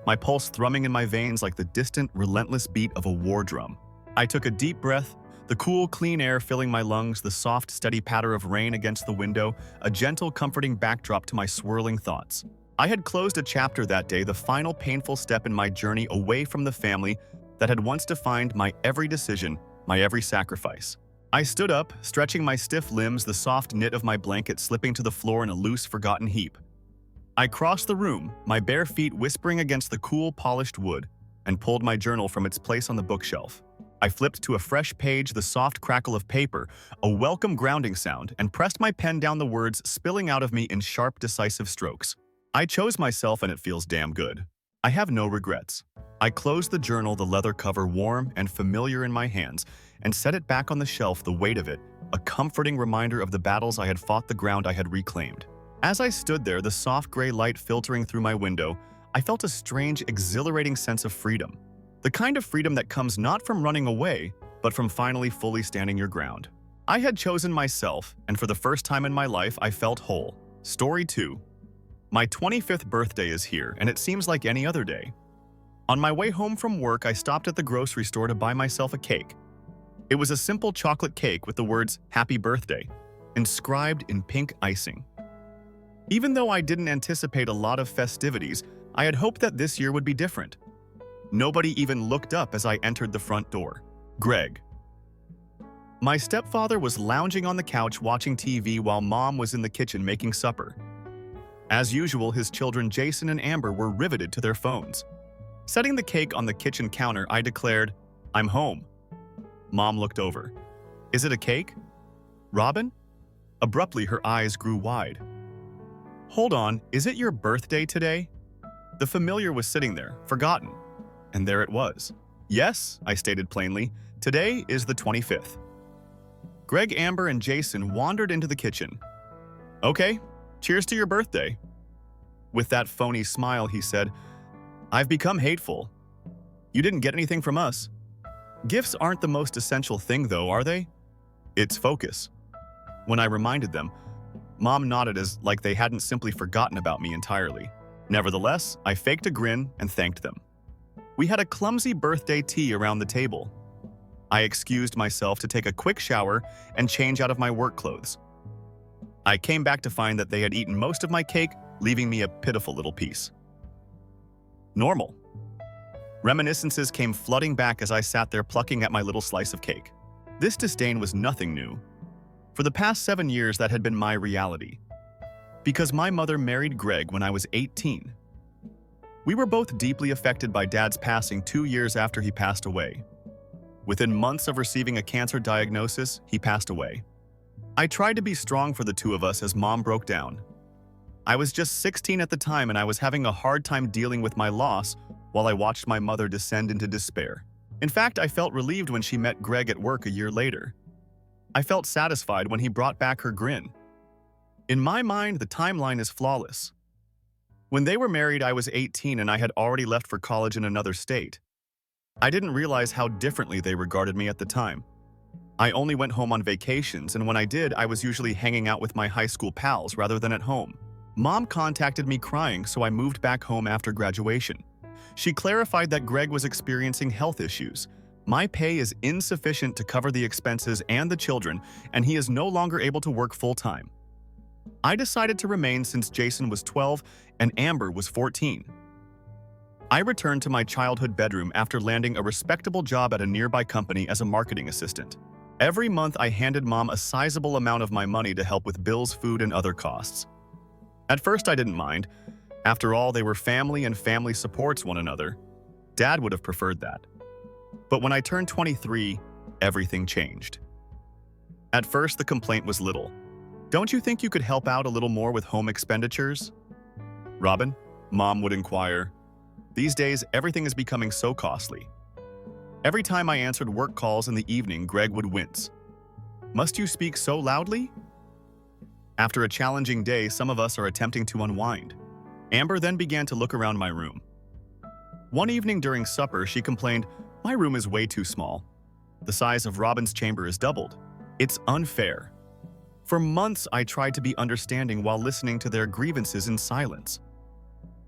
my pulse thrumming in my veins like the distant, relentless beat of a war drum. I took a deep breath, the cool, clean air filling my lungs, the soft, steady patter of rain against the window, a gentle, comforting backdrop to my swirling thoughts. I had closed a chapter that day, the final painful step in my journey away from the family that had once defined my every decision, my every sacrifice. I stood up, stretching my stiff limbs, the soft knit of my blanket slipping to the floor in a loose, forgotten heap. I crossed the room, my bare feet whispering against the cool, polished wood, and pulled my journal from its place on the bookshelf. I flipped to a fresh page, the soft crackle of paper, a welcome grounding sound, and pressed my pen down, the words spilling out of me in sharp, decisive strokes. I chose myself, and it feels damn good. I have no regrets. I closed the journal, the leather cover warm and familiar in my hands, and set it back on the shelf, the weight of it, a comforting reminder of the battles I had fought, the ground I had reclaimed. As I stood there, the soft gray light filtering through my window, I felt a strange, exhilarating sense of freedom. The kind of freedom that comes not from running away, but from finally fully standing your ground. I had chosen myself, and for the first time in my life, I felt whole. Story 2. My 25th birthday is here, and it seems like any other day. On my way home from work, I stopped at the grocery store to buy myself a cake. It was a simple chocolate cake with the words, "Happy Birthday," inscribed in pink icing. Even though I didn't anticipate a lot of festivities, I had hoped that this year would be different. Nobody even looked up as I entered the front door. Greg. My stepfather was lounging on the couch watching TV while Mom was in the kitchen making supper. As usual, his children Jason and Amber were riveted to their phones. Setting the cake on the kitchen counter, I declared, "I'm home." Mom looked over. "Is it a cake? Robin?" Abruptly, her eyes grew wide. "Hold on, is it your birthday today?" The familiar was sitting there, forgotten. And there it was. "Yes," I stated plainly, "today is the 25th. Greg, Amber, and Jason wandered into the kitchen. "Okay, cheers to your birthday." With that phony smile, he said, "I've become hateful. You didn't get anything from us." Gifts aren't the most essential thing, though, are they? It's focus. When I reminded them, Mom nodded as like they hadn't simply forgotten about me entirely. Nevertheless, I faked a grin and thanked them. We had a clumsy birthday tea around the table. I excused myself to take a quick shower and change out of my work clothes. I came back to find that they had eaten most of my cake, leaving me a pitiful little piece. Normal. Reminiscences came flooding back as I sat there plucking at my little slice of cake. This disdain was nothing new. For the past 7 years, that had been my reality. Because my mother married Greg when I was 18. We were both deeply affected by Dad's passing 2 years after he passed away. Within months of receiving a cancer diagnosis, he passed away. I tried to be strong for the two of us as Mom broke down. I was just 16 at the time, and I was having a hard time dealing with my loss while I watched my mother descend into despair. In fact, I felt relieved when she met Greg at work a year later. I felt satisfied when he brought back her grin. In my mind, the timeline is flawless. When they were married, I was 18 and I had already left for college in another state. I didn't realize how differently they regarded me at the time. I only went home on vacations, and when I did, I was usually hanging out with my high school pals rather than at home. Mom contacted me crying, so I moved back home after graduation. She clarified that Greg was experiencing health issues. My pay is insufficient to cover the expenses and the children, and he is no longer able to work full-time. I decided to remain since Jason was 12 and Amber was 14. I returned to my childhood bedroom after landing a respectable job at a nearby company as a marketing assistant. Every month, I handed Mom a sizable amount of my money to help with bills, food, and other costs. At first, I didn't mind. After all, they were family and family supports one another. Dad would have preferred that. But when I turned 23, everything changed. At first, the complaint was little. "Don't you think you could help out a little more with home expenditures?" "Robin?" Mom would inquire. "These days, everything is becoming so costly." Every time I answered work calls in the evening, Greg would wince. "Must you speak so loudly?" After a challenging day, some of us are attempting to unwind. Amber then began to look around my room. One evening during supper, she complained, "My room is way too small. The size of Robin's chamber is doubled. It's unfair." For months, I tried to be understanding while listening to their grievances in silence.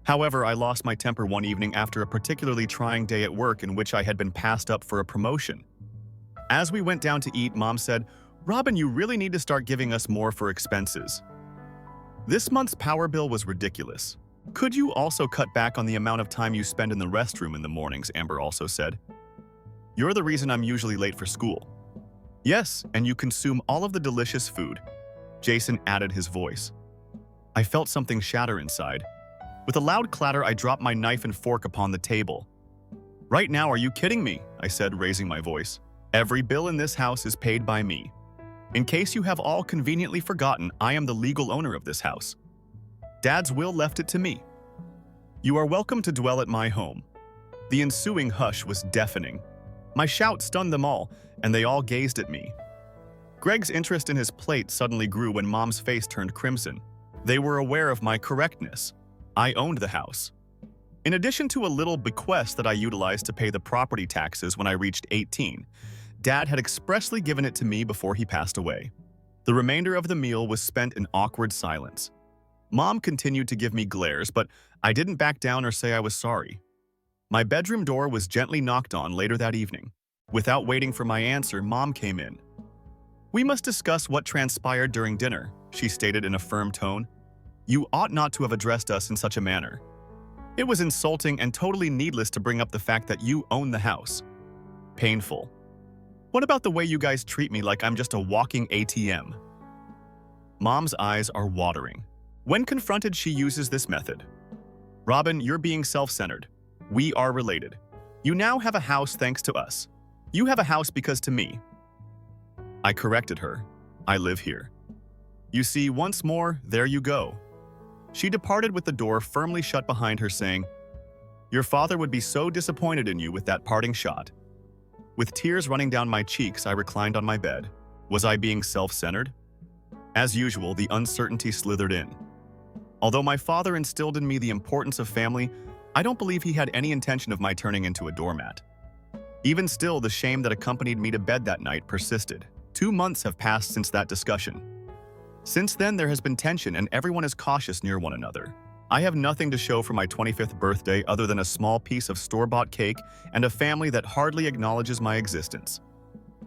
However, I lost my temper one evening after a particularly trying day at work in which I had been passed up for a promotion. As we went down to eat, Mom said, "Robin, you really need to start giving us more for expenses." This month's power bill was ridiculous. Could you also cut back on the amount of time you spend in the restroom in the mornings, Amber also said. You're the reason I'm usually late for school. Yes, and you consume all of the delicious food. Jason added his voice. I felt something shatter inside. With a loud clatter, I dropped my knife and fork upon the table. Right now, are you kidding me? I said, raising my voice. Every bill in this house is paid by me. In case you have all conveniently forgotten, I am the legal owner of this house. Dad's will left it to me. You are welcome to dwell at my home. The ensuing hush was deafening. My shout stunned them all, and they all gazed at me. Greg's interest in his plate suddenly grew when Mom's face turned crimson. They were aware of my correctness. I owned the house. In addition to a little bequest that I utilized to pay the property taxes when I reached 18, Dad had expressly given it to me before he passed away. The remainder of the meal was spent in awkward silence. Mom continued to give me glares, but I didn't back down or say I was sorry. My bedroom door was gently knocked on later that evening. Without waiting for my answer, Mom came in. We must discuss what transpired during dinner, she stated in a firm tone. You ought not to have addressed us in such a manner. It was insulting and totally needless to bring up the fact that you own the house. Painful. What about the way you guys treat me like I'm just a walking ATM? Mom's eyes are watering. When confronted, she uses this method. Robin, you're being self-centered. We are related. You now have a house thanks to us. You have a house because to me. I corrected her. I live here. You see, once more, there you go. She departed with the door firmly shut behind her, saying, Your father would be so disappointed in you with that parting shot. With tears running down my cheeks, I reclined on my bed. Was I being self-centered? As usual, the uncertainty slithered in. Although my father instilled in me the importance of family, I don't believe he had any intention of my turning into a doormat. Even still, the shame that accompanied me to bed that night persisted. 2 months have passed since that discussion. Since then, there has been tension and everyone is cautious near one another. I have nothing to show for my 25th birthday other than a small piece of store-bought cake and a family that hardly acknowledges my existence.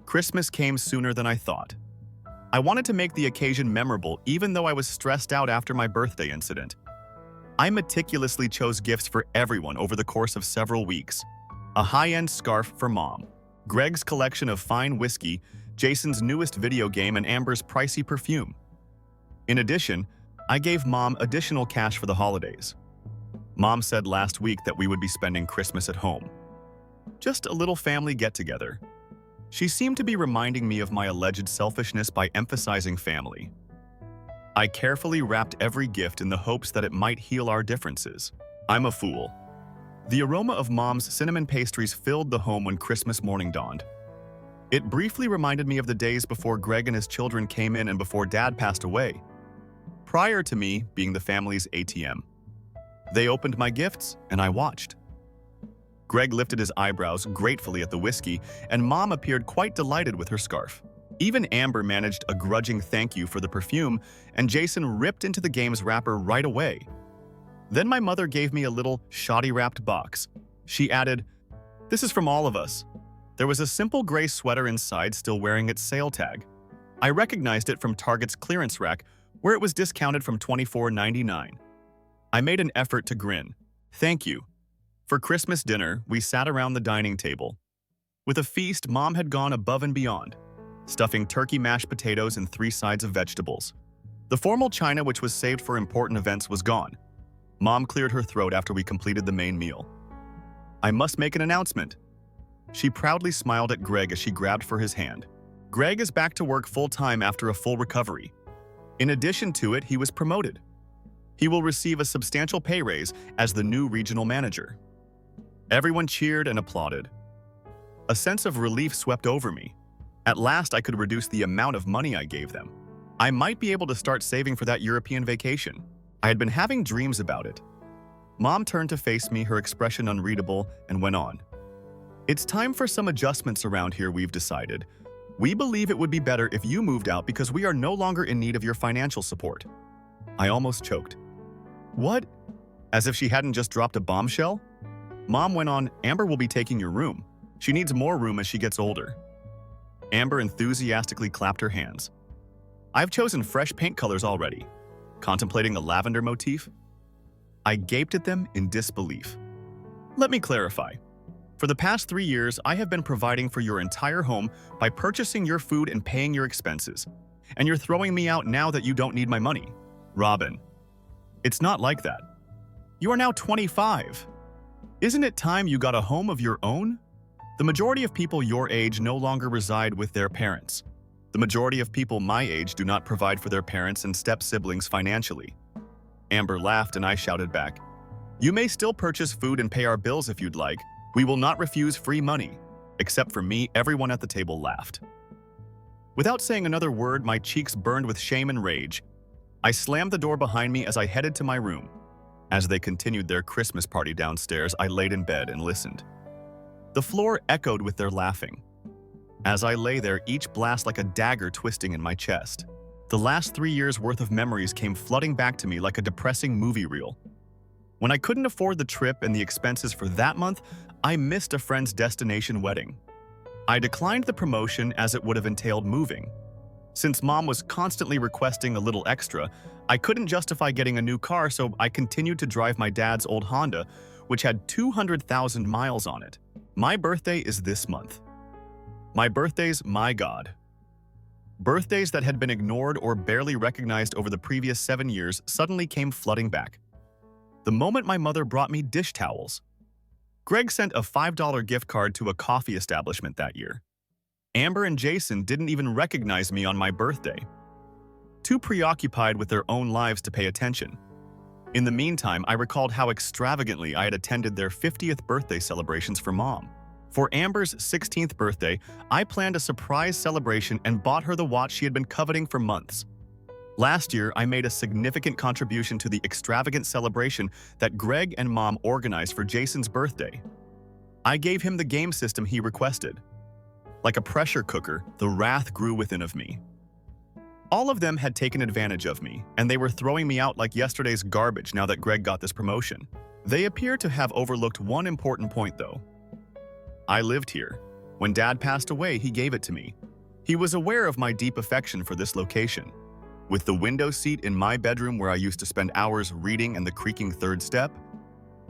Christmas came sooner than I thought. I wanted to make the occasion memorable even though I was stressed out after my birthday incident. I meticulously chose gifts for everyone over the course of several weeks. A high-end scarf for Mom, Greg's collection of fine whiskey, Jason's newest video game, and Amber's pricey perfume. In addition, I gave Mom additional cash for the holidays. Mom said last week that we would be spending Christmas at home. Just a little family get-together. She seemed to be reminding me of my alleged selfishness by emphasizing family. I carefully wrapped every gift in the hopes that it might heal our differences. I'm a fool. The aroma of Mom's cinnamon pastries filled the home when Christmas morning dawned. It briefly reminded me of the days before Greg and his children came in and before Dad passed away. Prior to me being the family's ATM. They opened my gifts, and I watched. Greg lifted his eyebrows gratefully at the whiskey, and Mom appeared quite delighted with her scarf. Even Amber managed a grudging thank you for the perfume, and Jason ripped into the game's wrapper right away. Then my mother gave me a little shoddy-wrapped box. She added, "This is from all of us." There was a simple gray sweater inside still wearing its sale tag. I recognized it from Target's clearance rack, where it was discounted from $24.99. I made an effort to grin. Thank you. For Christmas dinner, we sat around the dining table. With a feast, Mom had gone above and beyond, stuffing turkey mashed potatoes and 3 sides of vegetables. The formal china, which was saved for important events, was gone. Mom cleared her throat after we completed the main meal. I must make an announcement. She proudly smiled at Greg as she grabbed for his hand. Greg is back to work full-time after a full recovery. In addition to it, he was promoted. He will receive a substantial pay raise as the new regional manager. Everyone cheered and applauded. A sense of relief swept over me. At last, I could reduce the amount of money I gave them. I might be able to start saving for that European vacation. I had been having dreams about it. Mom turned to face me, her expression unreadable, and went on. It's time for some adjustments around here, we've decided. We believe it would be better if you moved out because we are no longer in need of your financial support. I almost choked. What? As if she hadn't just dropped a bombshell? Mom went on, Amber will be taking your room. She needs more room as she gets older. Amber enthusiastically clapped her hands. I've chosen fresh paint colors already. Contemplating a lavender motif? I gaped at them in disbelief. Let me clarify. For the past 3 years, I have been providing for your entire home by purchasing your food and paying your expenses. And you're throwing me out now that you don't need my money. Robin, it's not like that. You are now 25. Isn't it time you got a home of your own? The majority of people your age no longer reside with their parents. The majority of people my age do not provide for their parents and step-siblings financially. Amber laughed and I shouted back, "You may still purchase food and pay our bills if you'd like. We will not refuse free money." Except for me, everyone at the table laughed. Without saying another word, my cheeks burned with shame and rage. I slammed the door behind me as I headed to my room. As they continued their Christmas party downstairs, I laid in bed and listened. The floor echoed with their laughing. As I lay there, each blast like a dagger twisting in my chest. The last 3 years' worth of memories came flooding back to me like a depressing movie reel. When I couldn't afford the trip and the expenses for that month, I missed a friend's destination wedding. I declined the promotion as it would have entailed moving. Since Mom was constantly requesting a little extra, I couldn't justify getting a new car, so I continued to drive my dad's old Honda, which had 200,000 miles on it. My birthday is this month. My birthdays, my God. Birthdays that had been ignored or barely recognized over the previous 7 years suddenly came flooding back. The moment my mother brought me dish towels. Greg sent a $5 gift card to a coffee establishment that year. Amber and Jason didn't even recognize me on my birthday. Too preoccupied with their own lives to pay attention. In the meantime, I recalled how extravagantly I had attended their 50th birthday celebrations for Mom. For Amber's 16th birthday, I planned a surprise celebration and bought her the watch she had been coveting for months. Last year, I made a significant contribution to the extravagant celebration that Greg and Mom organized for Jason's birthday. I gave him the game system he requested. Like a pressure cooker, the wrath grew within of me. All of them had taken advantage of me, and they were throwing me out like yesterday's garbage now that Greg got this promotion. They appear to have overlooked one important point, though. I lived here. When Dad passed away, he gave it to me. He was aware of my deep affection for this location. With the window seat in my bedroom where I used to spend hours reading and the creaking third step,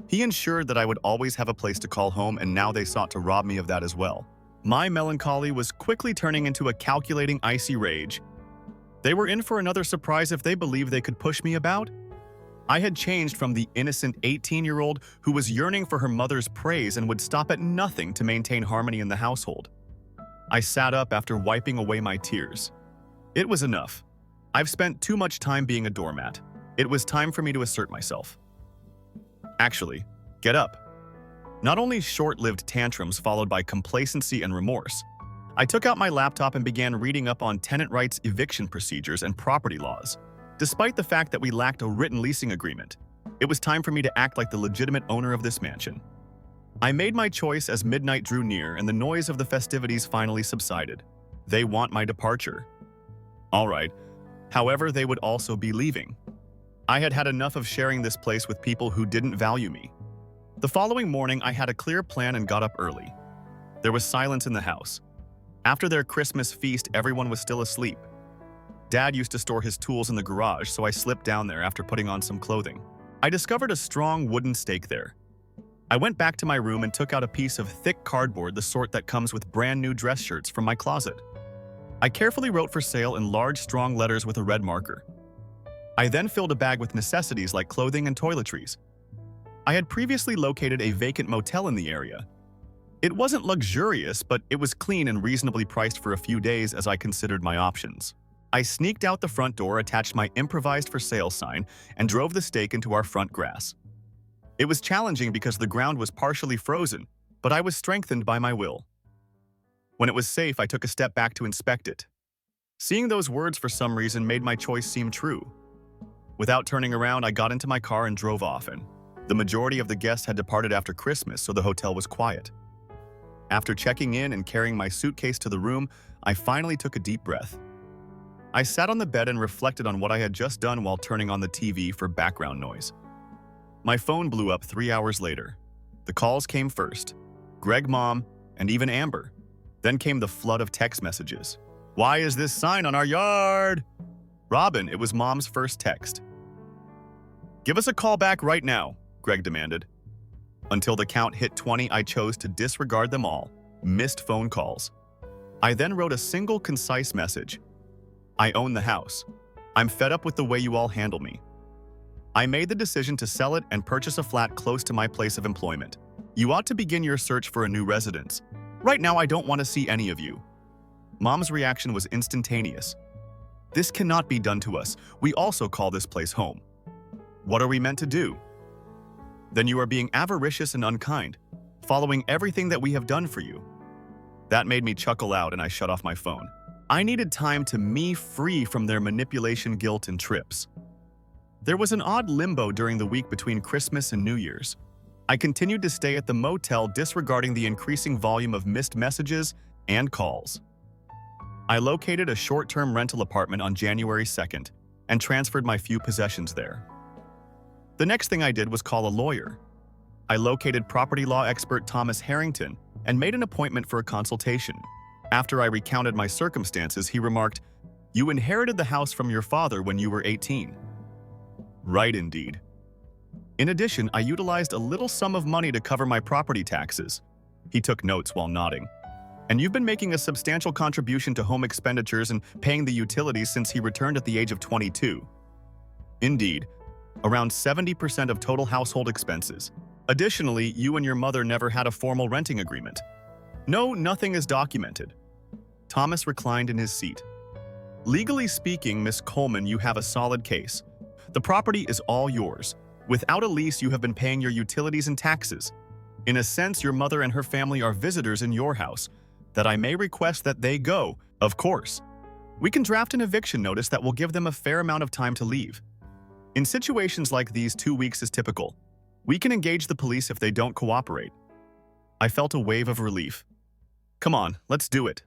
he ensured that I would always have a place to call home, and now they sought to rob me of that as well. My melancholy was quickly turning into a calculating, icy rage. They were in for another surprise if they believed they could push me about. I had changed from the innocent 18-year-old who was yearning for her mother's praise and would stop at nothing to maintain harmony in the household. I sat up after wiping away my tears. It was enough. I've spent too much time being a doormat. It was time for me to assert myself. Actually, get up. Not only short-lived tantrums followed by complacency and remorse, I took out my laptop and began reading up on tenant rights, eviction procedures, and property laws. Despite the fact that we lacked a written leasing agreement, it was time for me to act like the legitimate owner of this mansion. I made my choice as midnight drew near and the noise of the festivities finally subsided. They want my departure. All right. However, they would also be leaving. I had had enough of sharing this place with people who didn't value me. The following morning, I had a clear plan and got up early. There was silence in the house. After their Christmas feast, everyone was still asleep. Dad used to store his tools in the garage, so I slipped down there after putting on some clothing. I discovered a strong wooden stake there. I went back to my room and took out a piece of thick cardboard, the sort that comes with brand new dress shirts, from my closet. I carefully wrote "for sale" in large, strong letters with a red marker. I then filled a bag with necessities like clothing and toiletries. I had previously located a vacant motel in the area. It wasn't luxurious, but it was clean and reasonably priced for a few days as I considered my options. I sneaked out the front door, attached my improvised "for sale" sign, and drove the stake into our front grass. It was challenging because the ground was partially frozen, but I was strengthened by my will. When it was safe, I took a step back to inspect it. Seeing those words for some reason made my choice seem true. Without turning around, I got into my car and drove off, and the majority of the guests had departed after Christmas, so the hotel was quiet. After checking in and carrying my suitcase to the room, I finally took a deep breath. I sat on the bed and reflected on what I had just done while turning on the TV for background noise. My phone blew up 3 hours later. The calls came first. Greg, Mom, and even Amber. Then came the flood of text messages. "Why is this sign on our yard?" Robin, it was Mom's first text. Give us a call back right now, Greg demanded. Until the count hit 20, I chose to disregard them all. Missed phone calls. I then wrote a single concise message. I own the house. I'm fed up with the way you all handle me. I made the decision to sell it and purchase a flat close to my place of employment. You ought to begin your search for a new residence. Right now, I don't want to see any of you. Mom's reaction was instantaneous. This cannot be done to us. We also call this place home. What are we meant to do? Then you are being avaricious and unkind, following everything that we have done for you. That made me chuckle out and I shut off my phone. I needed time to me free from their manipulation, guilt, and trips. There was an odd limbo during the week between Christmas and New Year's. I continued to stay at the motel, disregarding the increasing volume of missed messages and calls. I located a short-term rental apartment on January 2nd and transferred my few possessions there. The next thing I did was call a lawyer. I located property law expert Thomas Harrington and made an appointment for a consultation. After I recounted my circumstances, he remarked, "You inherited the house from your father when you were 18. Right, indeed. In addition, I utilized a little sum of money to cover my property taxes. He took notes while nodding. And you've been making a substantial contribution to home expenditures and paying the utilities since he returned at the age of 22. Indeed, around 70% of total household expenses. Additionally, you and your mother never had a formal renting agreement. No, nothing is documented." Thomas reclined in his seat. "Legally speaking, Miss Coleman, you have a solid case. The property is all yours. Without a lease, you have been paying your utilities and taxes. In a sense, your mother and her family are visitors in your house. That I may request that they go, of course. We can draft an eviction notice that will give them a fair amount of time to leave. In situations like these, 2 weeks is typical. We can engage the police if they don't cooperate." I felt a wave of relief. Come on, let's do it.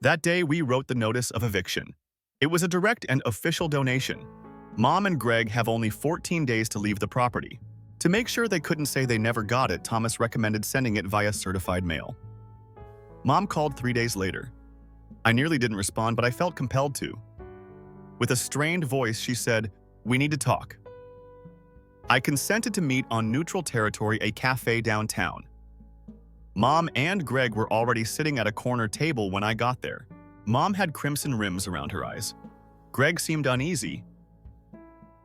That day, we wrote the notice of eviction. It was a direct and official donation. Mom and Greg have only 14 days to leave the property. To make sure they couldn't say they never got it, Thomas recommended sending it via certified mail. Mom called 3 days later. I nearly didn't respond, but I felt compelled to. With a strained voice, she said, "We need to talk." I consented to meet on neutral territory, a cafe downtown. Mom and Greg were already sitting at a corner table when I got there. Mom had crimson rims around her eyes. Greg seemed uneasy.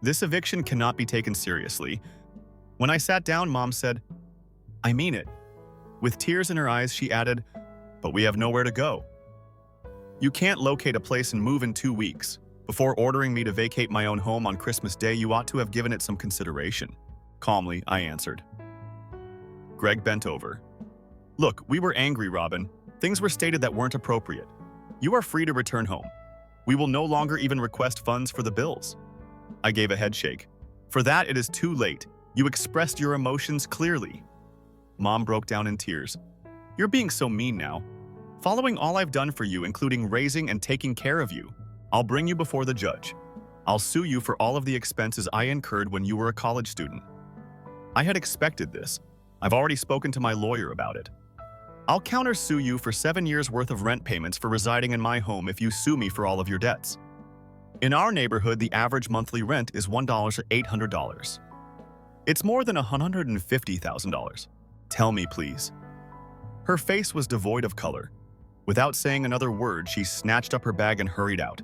This eviction cannot be taken seriously. When I sat down, Mom said, "I mean it." With tears in her eyes, she added, "But we have nowhere to go. You can't locate a place and move in 2 weeks. Before ordering me to vacate my own home on Christmas Day, you ought to have given it some consideration." Calmly, I answered. Greg bent over. "Look, we were angry, Robin. Things were stated that weren't appropriate. You are free to return home. We will no longer even request funds for the bills." I gave a headshake. "For that, it is too late. You expressed your emotions clearly." Mom broke down in tears. "You're being so mean now. Following all I've done for you, including raising and taking care of you, I'll bring you before the judge. I'll sue you for all of the expenses I incurred when you were a college student." I had expected this. I've already spoken to my lawyer about it. "I'll countersue you for 7 years' worth of rent payments for residing in my home if you sue me for all of your debts. In our neighborhood, the average monthly rent is $1,800. It's more than $150,000. Tell me, please." Her face was devoid of color. Without saying another word, she snatched up her bag and hurried out.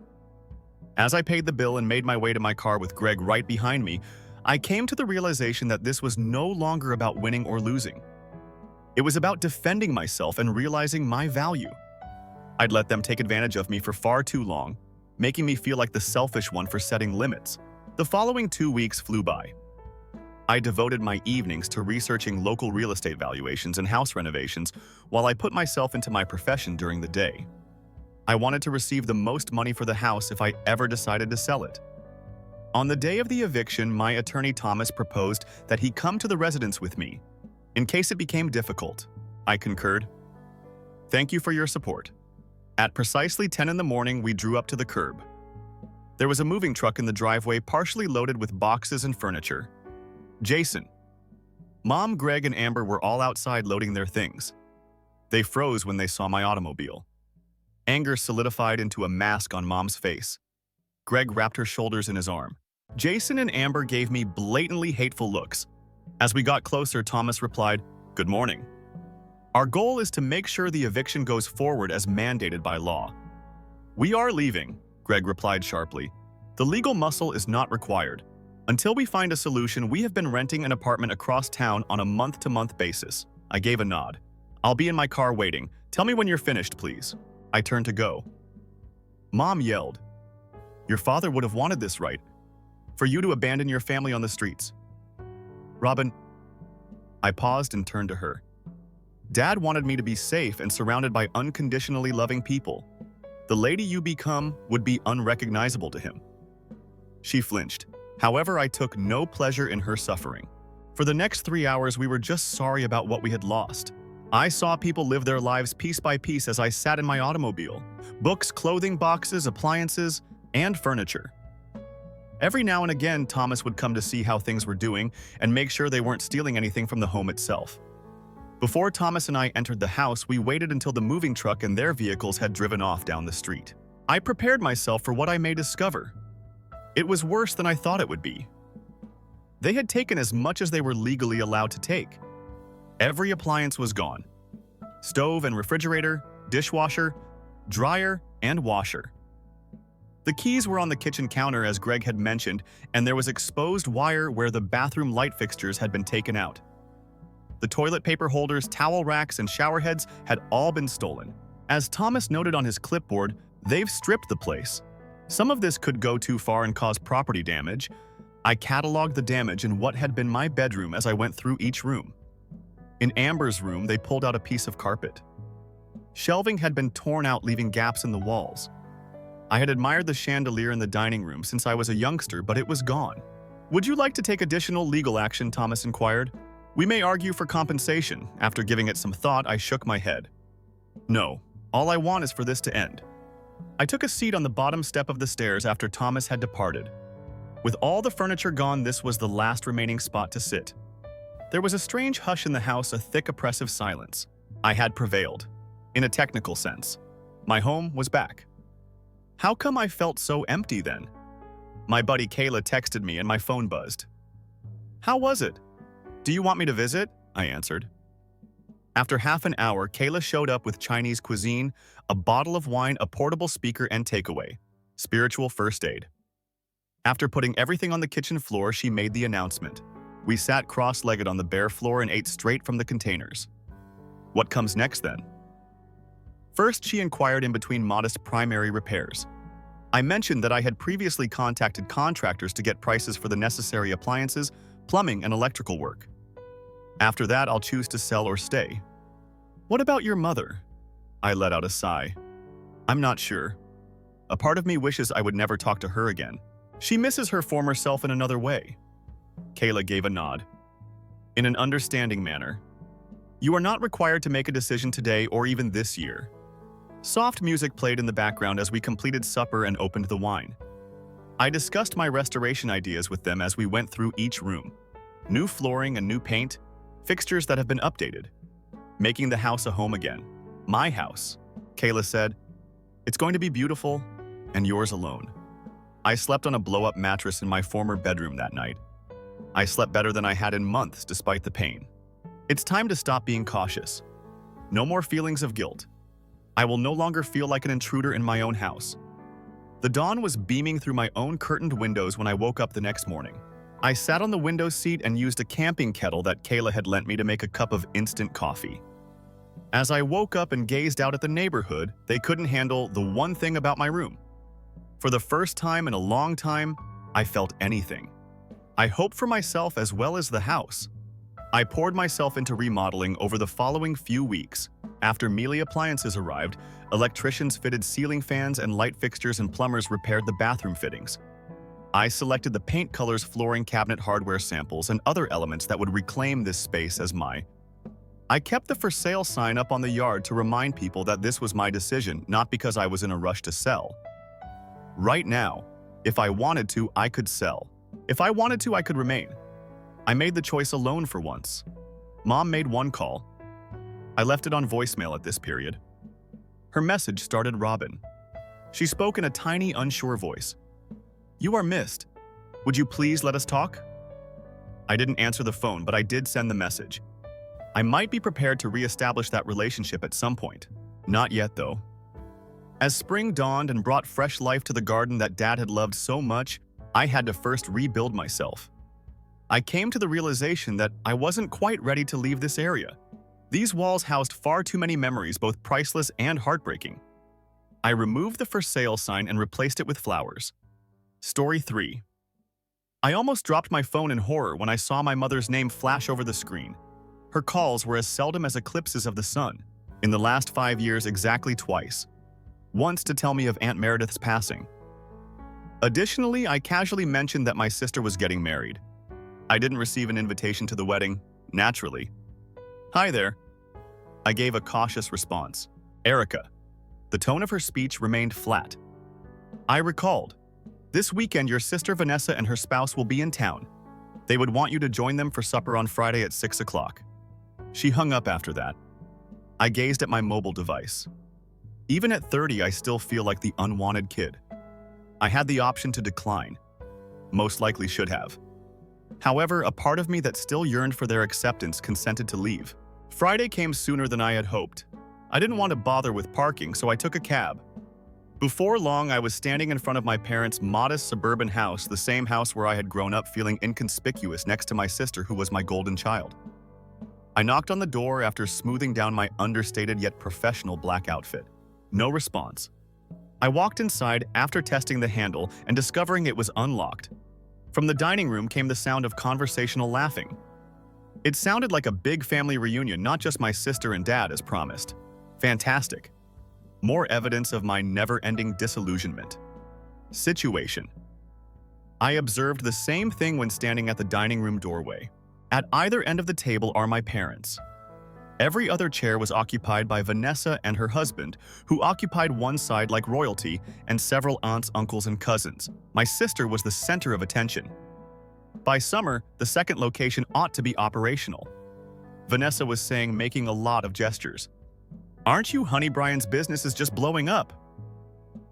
As I paid the bill and made my way to my car with Greg right behind me, I came to the realization that this was no longer about winning or losing. It was about defending myself and realizing my value. I'd let them take advantage of me for far too long, making me feel like the selfish one for setting limits. The following 2 weeks flew by. I devoted my evenings to researching local real estate valuations and house renovations while I put myself into my profession during the day. I wanted to receive the most money for the house if I ever decided to sell it. On the day of the eviction, my attorney Thomas proposed that he come to the residence with me, in case it became difficult. I concurred. "Thank you for your support." At precisely 10 in the morning, we drew up to the curb. There was a moving truck in the driveway, partially loaded with boxes and furniture. Jason. Mom, Greg, and Amber were all outside loading their things. They froze when they saw my automobile. Anger solidified into a mask on Mom's face. Greg wrapped her shoulders in his arm. Jason and Amber gave me blatantly hateful looks. As we got closer, Thomas replied, "Good morning. Our goal is to make sure the eviction goes forward as mandated by law." "We are leaving," Greg replied sharply. "The legal muscle is not required. Until we find a solution, we have been renting an apartment across town on a month-to-month basis." I gave a nod. "I'll be in my car waiting. Tell me when you're finished, please." I turned to go. Mom yelled, "Your father would have wanted this, right? For you to abandon your family on the streets." "Robin," I paused and turned to her. "Dad wanted me to be safe and surrounded by unconditionally loving people. The lady you become would be unrecognizable to him." She flinched. However, I took no pleasure in her suffering. For the next 3 hours, we were just sorry about what we had lost. I saw people live their lives piece by piece as I sat in my automobile. Books, clothing boxes, appliances, and furniture. Every now and again, Thomas would come to see how things were doing and make sure they weren't stealing anything from the home itself. Before Thomas and I entered the house, we waited until the moving truck and their vehicles had driven off down the street. I prepared myself for what I may discover. It was worse than I thought it would be. They had taken as much as they were legally allowed to take. Every appliance was gone. Stove and refrigerator, dishwasher, dryer, and washer. The keys were on the kitchen counter as Greg had mentioned, and there was exposed wire where the bathroom light fixtures had been taken out. The toilet paper holders, towel racks, and shower heads had all been stolen. As Thomas noted on his clipboard, they've stripped the place. Some of this could go too far and cause property damage. I cataloged the damage in what had been my bedroom as I went through each room. In Amber's room, they pulled out a piece of carpet. Shelving had been torn out, leaving gaps in the walls. I had admired the chandelier in the dining room since I was a youngster, but it was gone. "Would you like to take additional legal action?" Thomas inquired. "We may argue for compensation." After giving it some thought, I shook my head. "No, all I want is for this to end." I took a seat on the bottom step of the stairs after Thomas had departed. With all the furniture gone, this was the last remaining spot to sit. There was a strange hush in the house, a thick, oppressive silence. I had prevailed. In a technical sense. My home was back. How come I felt so empty then? My buddy Kayla texted me and my phone buzzed. "How was it?" "Do you want me to visit?" I answered. After half an hour, Kayla showed up with Chinese cuisine, a bottle of wine, a portable speaker, and takeaway. Spiritual first aid. After putting everything on the kitchen floor, she made the announcement. We sat cross-legged on the bare floor and ate straight from the containers. What comes next then? First, she inquired in between modest primary repairs. I mentioned that I had previously contacted contractors to get prices for the necessary appliances, plumbing, and electrical work. After that, I'll choose to sell or stay. "What about your mother?" I let out a sigh. "I'm not sure. A part of me wishes I would never talk to her again. She misses her former self in another way." Kayla gave a nod. In an understanding manner. "You are not required to make a decision today or even this year." Soft music played in the background as we completed supper and opened the wine. I discussed my restoration ideas with them as we went through each room. New flooring and new paint, fixtures that have been updated. Making the house a home again. My house. Kayla said, "It's going to be beautiful, and yours alone." I slept on a blow-up mattress in my former bedroom that night. I slept better than I had in months despite the pain. It's time to stop being cautious. No more feelings of guilt. I will no longer feel like an intruder in my own house. The dawn was beaming through my own curtained windows when I woke up the next morning. I sat on the window seat and used a camping kettle that Kayla had lent me to make a cup of instant coffee. As I woke up and gazed out at the neighborhood, they couldn't handle the one thing about my room. For the first time in a long time, I felt anything. I hoped for myself as well as the house. I poured myself into remodeling over the following few weeks. After Mealy appliances arrived, electricians fitted ceiling fans and light fixtures and plumbers repaired the bathroom fittings. I selected the paint colors, flooring, cabinet hardware samples, and other elements that would reclaim this space as mine. I kept the for sale sign up on the yard to remind people that this was my decision, not because I was in a rush to sell. Right now, if I wanted to, I could sell. If I wanted to, I could remain. I made the choice alone for once. Mom made one call. I left it on voicemail at this period. Her message started Robin. She spoke in a tiny, unsure voice. "You are missed. Would you please let us talk? I didn't answer the phone, but I did send the message. I might be prepared to reestablish that relationship at some point. Not yet, though. As spring dawned and brought fresh life to the garden that Dad had loved so much, I had to first rebuild myself. I came to the realization that I wasn't quite ready to leave this area. These walls housed far too many memories, both priceless and heartbreaking. I removed the for sale sign and replaced it with flowers. Story 3. I almost dropped my phone in horror when I saw my mother's name flash over the screen. Her calls were as seldom as eclipses of the sun. In the last 5 years, exactly twice. Once to tell me of Aunt Meredith's passing. Additionally, I casually mentioned that my sister was getting married. I didn't receive an invitation to the wedding, naturally. Hi there. I gave a cautious response. Erica. The tone of her speech remained flat. I recalled. This weekend, your sister Vanessa and her spouse will be in town. They would want you to join them for supper on Friday at 6 o'clock. She hung up after that. I gazed at my mobile device. Even at 30, I still feel like the unwanted kid. I had the option to decline. Most likely should have. However, a part of me that still yearned for their acceptance consented to leave. Friday came sooner than I had hoped. I didn't want to bother with parking, so I took a cab. Before long, I was standing in front of my parents' modest suburban house, the same house where I had grown up feeling inconspicuous next to my sister who was my golden child. I knocked on the door after smoothing down my understated yet professional black outfit. No response. I walked inside after testing the handle and discovering it was unlocked. From the dining room came the sound of conversational laughing. It sounded like a big family reunion, not just my sister and dad as promised. Fantastic. More evidence of my never-ending disillusionment. Situation. I observed the same thing when standing at the dining room doorway. At either end of the table are my parents. Every other chair was occupied by Vanessa and her husband, who occupied one side like royalty, and several aunts, uncles, and cousins. My sister was the center of attention. By summer, the second location ought to be operational. Vanessa was saying, making a lot of gestures. Aren't you, honey? Brian's business is just blowing up.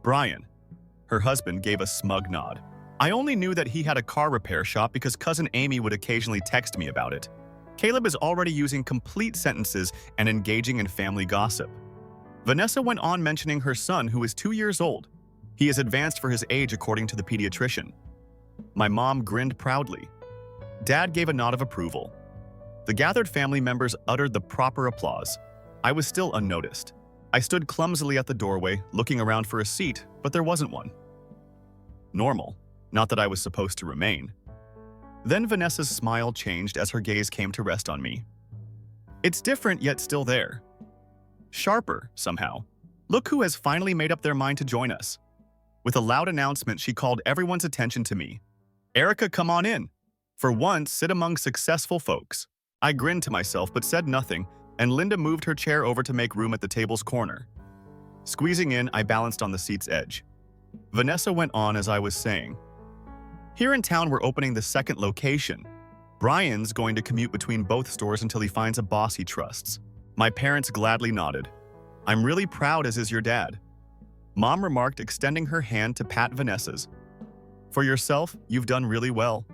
Brian. Her husband gave a smug nod. I only knew that he had a car repair shop because cousin Amy would occasionally text me about it. Caleb is already using complete sentences and engaging in family gossip. Vanessa went on mentioning her son, who is 2 years old. He is advanced for his age according to the pediatrician. My mom grinned proudly. Dad gave a nod of approval. The gathered family members uttered the proper applause. I was still unnoticed. I stood clumsily at the doorway, looking around for a seat, but there wasn't one. Normal. Not that I was supposed to remain. Then Vanessa's smile changed as her gaze came to rest on me. It's different, yet still there. Sharper, somehow. Look who has finally made up their mind to join us. With a loud announcement, she called everyone's attention to me. Erica, come on in. For once, sit among successful folks. I grinned to myself but said nothing, and Linda moved her chair over to make room at the table's corner. Squeezing in, I balanced on the seat's edge. Vanessa went on as I was saying. Here in town, we're opening the second location. Brian's going to commute between both stores until he finds a boss he trusts. My parents gladly nodded. I'm really proud, as is your dad. Mom remarked, extending her hand to pat Vanessa's. For yourself, you've done really well.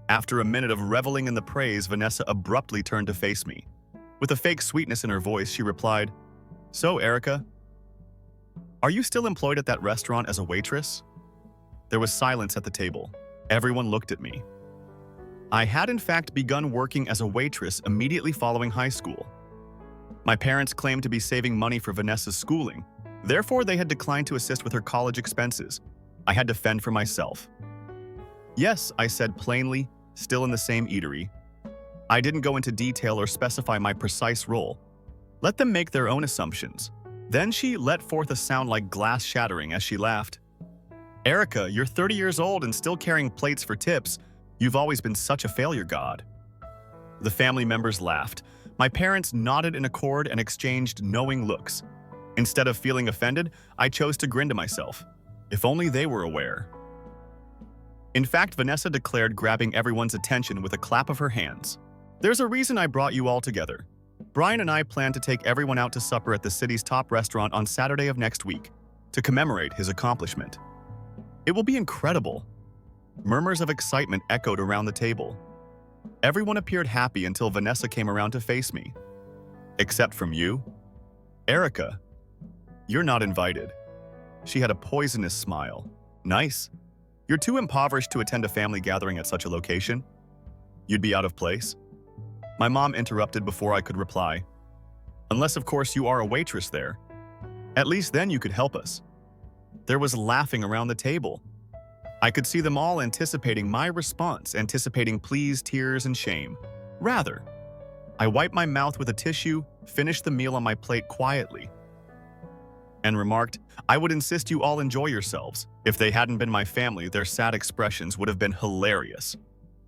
After a minute of reveling in the praise, Vanessa abruptly turned to face me. With a fake sweetness in her voice, she replied, So, Erica, are you still employed at that restaurant as a waitress? There was silence at the table. Everyone looked at me. I had in fact begun working as a waitress immediately following high school. My parents claimed to be saving money for Vanessa's schooling. Therefore, they had declined to assist with her college expenses. I had to fend for myself. Yes, I said plainly, still in the same eatery. I didn't go into detail or specify my precise role. Let them make their own assumptions. Then she let forth a sound like glass shattering as she laughed. Erica, you're 30 years old and still carrying plates for tips. You've always been such a failure god. The family members laughed. My parents nodded in accord and exchanged knowing looks. Instead of feeling offended, I chose to grin to myself. If only they were aware. In fact, Vanessa declared, grabbing everyone's attention with a clap of her hands. There's a reason I brought you all together. Brian and I plan to take everyone out to supper at the city's top restaurant on Saturday of next week to commemorate his accomplishment. It will be incredible. Murmurs of excitement echoed around the table. Everyone appeared happy until Vanessa came around to face me. Except from you? Erica, you're not invited. She had a poisonous smile. Nice. You're too impoverished to attend a family gathering at such a location? You'd be out of place? My mom interrupted before I could reply. Unless, of course, you are a waitress there. At least then you could help us. There was laughing around the table. I could see them all anticipating my response, anticipating pleas, tears, and shame. Rather, I wiped my mouth with a tissue, finished the meal on my plate quietly, and remarked, I would insist you all enjoy yourselves. If they hadn't been my family, their sad expressions would have been hilarious.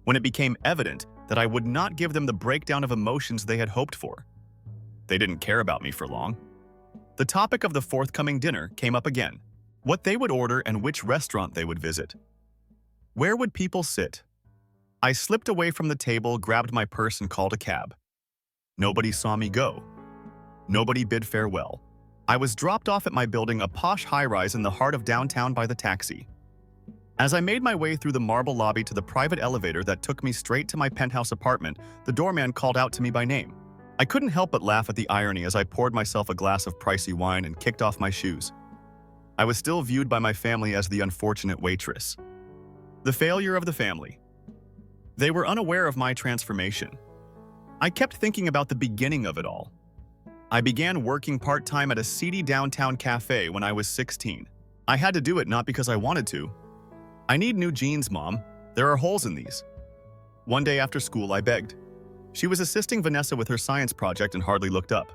When it became evident that I would not give them the breakdown of emotions they had hoped for. They didn't care about me for long. The topic of the forthcoming dinner came up again. What they would order and which restaurant they would visit. Where would people sit? I slipped away from the table, grabbed my purse, and called a cab. Nobody saw me go. Nobody bid farewell. I was dropped off at my building, a posh high-rise in the heart of downtown, by the taxi. As I made my way through the marble lobby to the private elevator that took me straight to my penthouse apartment, the doorman called out to me by name. I couldn't help but laugh at the irony as I poured myself a glass of pricey wine and kicked off my shoes. I was still viewed by my family as the unfortunate waitress. The failure of the family. They were unaware of my transformation. I kept thinking about the beginning of it all. I began working part-time at a seedy downtown cafe when I was 16. I had to do it not because I wanted to. I need new jeans, Mom. There are holes in these. One day after school, I begged. She was assisting Vanessa with her science project and hardly looked up.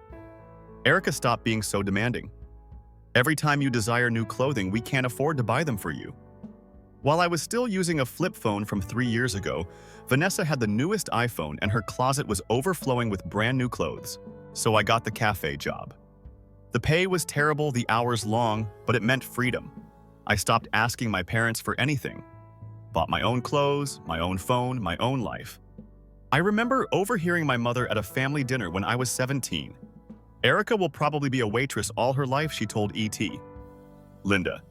Erica, stop being so demanding. Every time you desire new clothing, we can't afford to buy them for you. While I was still using a flip phone from 3 years ago, Vanessa had the newest iPhone and her closet was overflowing with brand new clothes. So I got the cafe job. The pay was terrible, the hours long, but it meant freedom. I stopped asking my parents for anything. Bought my own clothes, my own phone, my own life. I remember overhearing my mother at a family dinner when I was 17. Erica will probably be a waitress all her life, she told E.T. Linda,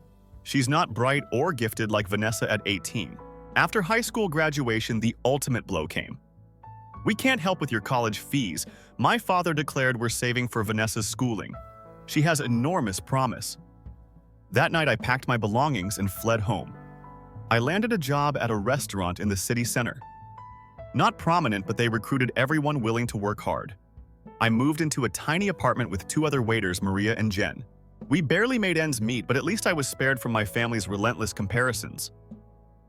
she's not bright or gifted like Vanessa at 18. After high school graduation, the ultimate blow came. We can't help with your college fees. My father declared we're saving for Vanessa's schooling. She has enormous promise. That night, I packed my belongings and fled home. I landed a job at a restaurant in the city center. Not prominent, but they recruited everyone willing to work hard. I moved into a tiny apartment with 2 other waiters, Maria and Jen. We barely made ends meet, but at least I was spared from my family's relentless comparisons.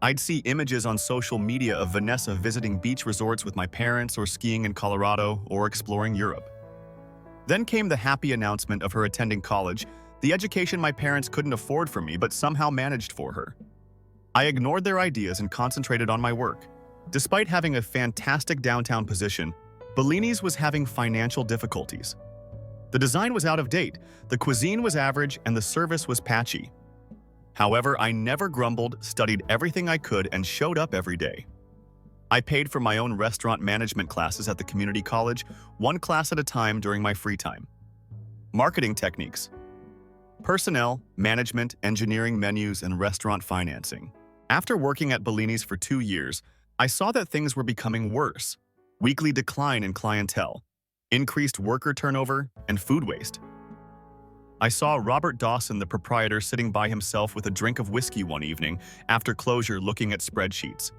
I'd see images on social media of Vanessa visiting beach resorts with my parents, or skiing in Colorado, or exploring Europe. Then came the happy announcement of her attending college, the education my parents couldn't afford for me but somehow managed for her. I ignored their ideas and concentrated on my work. Despite having a fantastic downtown position, Bellini's was having financial difficulties. The design was out of date, the cuisine was average, and the service was patchy. However, I never grumbled, studied everything I could, and showed up every day. I paid for my own restaurant management classes at the community college, 1 class at a time during my free time. Marketing techniques. Personnel, management, engineering, menus, and restaurant financing. After working at Bellini's for 2 years, I saw that things were becoming worse. Weekly decline in clientele, increased worker turnover, and food waste. I saw Robert Dawson, the proprietor, sitting by himself with a drink of whiskey one evening after closure, looking at spreadsheets.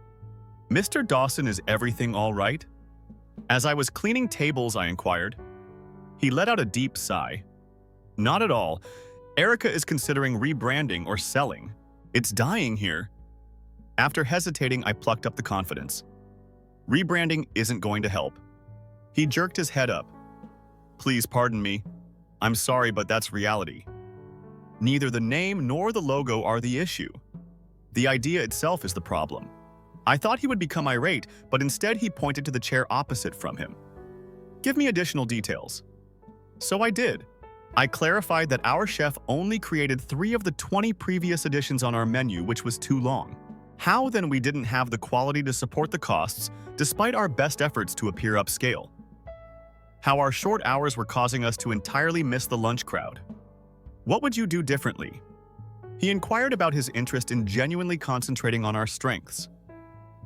Mr. Dawson, is everything all right? As I was cleaning tables, I inquired. He let out a deep sigh. Not at all. Erica is considering rebranding or selling. It's dying here. After hesitating, I plucked up the confidence. Rebranding isn't going to help. He jerked his head up. Please pardon me. I'm sorry, but that's reality. Neither the name nor the logo are the issue. The idea itself is the problem. I thought he would become irate, but instead he pointed to the chair opposite from him. Give me additional details. So I did. I clarified that our chef only created 3 of the 20 previous additions on our menu, which was too long. How then we didn't have the quality to support the costs, despite our best efforts to appear upscale? How our short hours were causing us to entirely miss the lunch crowd. What would you do differently? He inquired about his interest in genuinely concentrating on our strengths.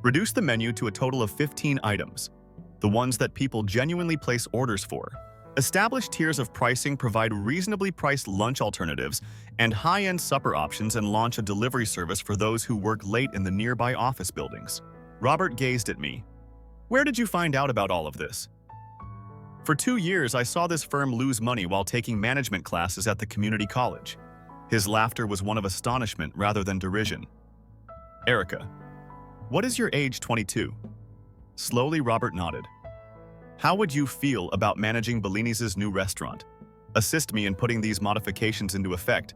Reduce the menu to a total of 15 items, the ones that people genuinely place orders for. Establish tiers of pricing, provide reasonably priced lunch alternatives and high-end supper options, and launch a delivery service for those who work late in the nearby office buildings. Robert gazed at me. Where did you find out about all of this? For 2 years, I saw this firm lose money while taking management classes at the community college. His laughter was one of astonishment rather than derision. Erica, what is your age? 22. Slowly, Robert nodded. How would you feel about managing Bellini's new restaurant? Assist me in putting these modifications into effect.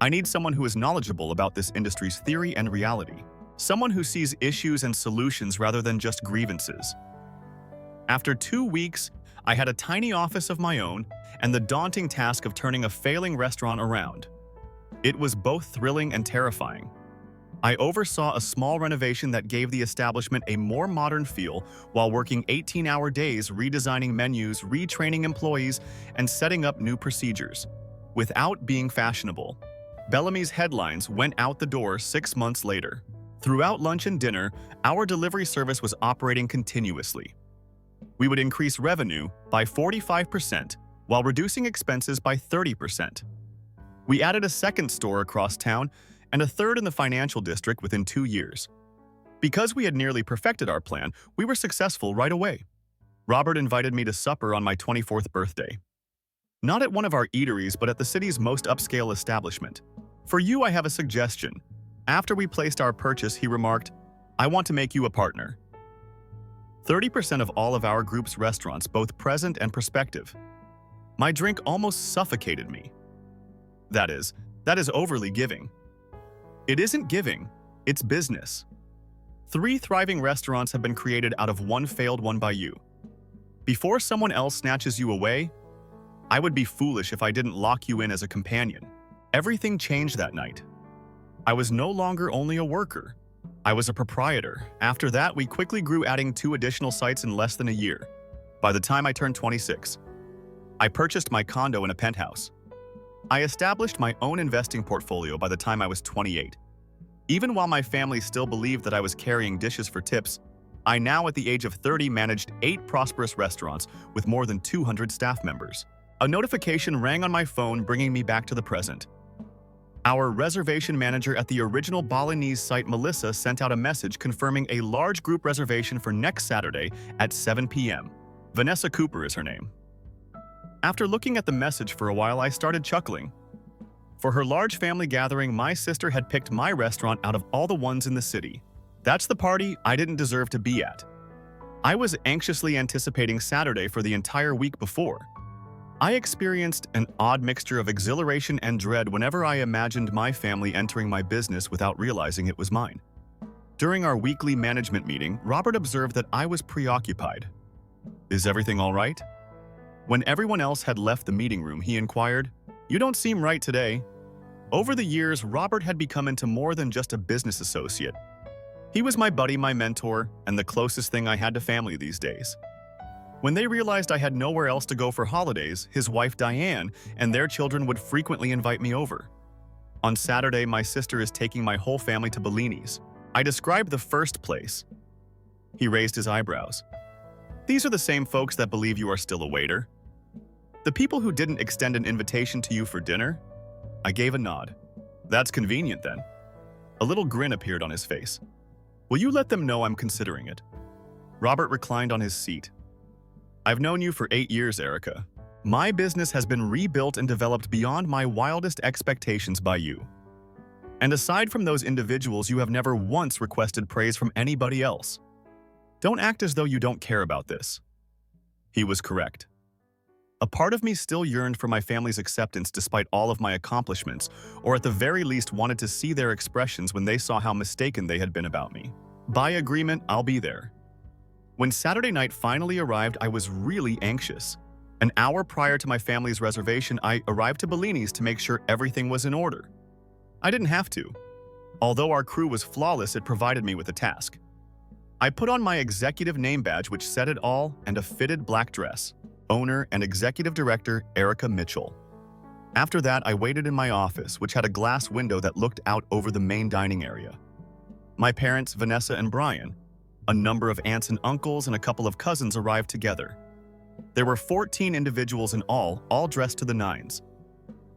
I need someone who is knowledgeable about this industry's theory and reality. Someone who sees issues and solutions rather than just grievances. After 2 weeks, I had a tiny office of my own and the daunting task of turning a failing restaurant around. It was both thrilling and terrifying. I oversaw a small renovation that gave the establishment a more modern feel while working 18-hour days redesigning menus, retraining employees, and setting up new procedures. Without being fashionable, Bellamy's headlines went out the door 6 months later. Throughout lunch and dinner, our delivery service was operating continuously. We would increase revenue by 45% while reducing expenses by 30%. We added a second store across town and a third in the financial district within 2 years. Because we had nearly perfected our plan, we were successful right away. Robert invited me to supper on my 24th birthday. Not at one of our eateries, but at the city's most upscale establishment. For you, I have a suggestion. After we placed our purchase, he remarked, I want to make you a partner. 30% of all of our group's restaurants, both present and prospective. My drink almost suffocated me. That is overly giving. It isn't giving, it's business. 3 thriving restaurants have been created out of one failed one by you. Before someone else snatches you away, I would be foolish if I didn't lock you in as a companion. Everything changed that night. I was no longer only a worker. I was a proprietor. After that, we quickly grew, adding 2 additional sites in less than a year. By the time I turned 26, I purchased my condo in a penthouse. I established my own investing portfolio by the time I was 28. Even while my family still believed that I was carrying dishes for tips, I now, at the age of 30, managed 8 prosperous restaurants with more than 200 staff members. A notification rang on my phone, bringing me back to the present. Our reservation manager at the original Balinese site, Melissa, sent out a message confirming a large group reservation for next Saturday at 7 p.m. Vanessa Cooper is her name. After looking at the message for a while, I started chuckling. For her large family gathering, my sister had picked my restaurant out of all the ones in the city. That's the party I didn't deserve to be at. I was anxiously anticipating Saturday for the entire week before. I experienced an odd mixture of exhilaration and dread whenever I imagined my family entering my business without realizing it was mine. During our weekly management meeting, Robert observed that I was preoccupied. Is everything all right? When everyone else had left the meeting room, he inquired, You don't seem right today. Over the years, Robert had become into more than just a business associate. He was my buddy, my mentor, and the closest thing I had to family these days. When they realized I had nowhere else to go for holidays, his wife Diane and their children would frequently invite me over. On Saturday, my sister is taking my whole family to Bellini's. I described the first place. He raised his eyebrows. These are the same folks that believe you are still a waiter. The people who didn't extend an invitation to you for dinner? I gave a nod. That's convenient then. A little grin appeared on his face. Will you let them know I'm considering it? Robert reclined on his seat. I've known you for 8 years, Erica. My business has been rebuilt and developed beyond my wildest expectations by you. And aside from those individuals, you have never once requested praise from anybody else. Don't act as though you don't care about this. He was correct. A part of me still yearned for my family's acceptance despite all of my accomplishments, or at the very least wanted to see their expressions when they saw how mistaken they had been about me. By agreement, I'll be there. When Saturday night finally arrived, I was really anxious. An hour prior to my family's reservation, I arrived to Bellini's to make sure everything was in order. I didn't have to. Although our crew was flawless, it provided me with a task. I put on my executive name badge, which said it all, and a fitted black dress. Owner and Executive Director Erica Mitchell. After that, I waited in my office, which had a glass window that looked out over the main dining area. My parents, Vanessa and Brian, a number of aunts and uncles, and a couple of cousins arrived together. There were 14 individuals in all dressed to the nines.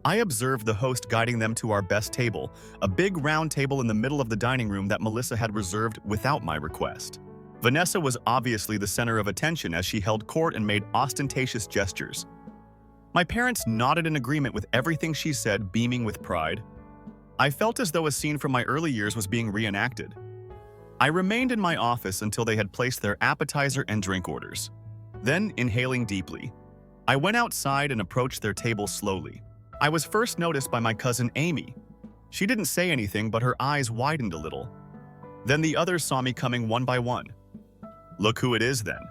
I observed the host guiding them to our best table, a big round table in the middle of the dining room that Melissa had reserved without my request. Vanessa was obviously the center of attention as she held court and made ostentatious gestures. My parents nodded in agreement with everything she said, beaming with pride. I felt as though a scene from my early years was being reenacted. I remained in my office until they had placed their appetizer and drink orders. Then, inhaling deeply, I went outside and approached their table slowly. I was first noticed by my cousin Amy. She didn't say anything, but her eyes widened a little. Then the others saw me coming one by one. "Look who it is then."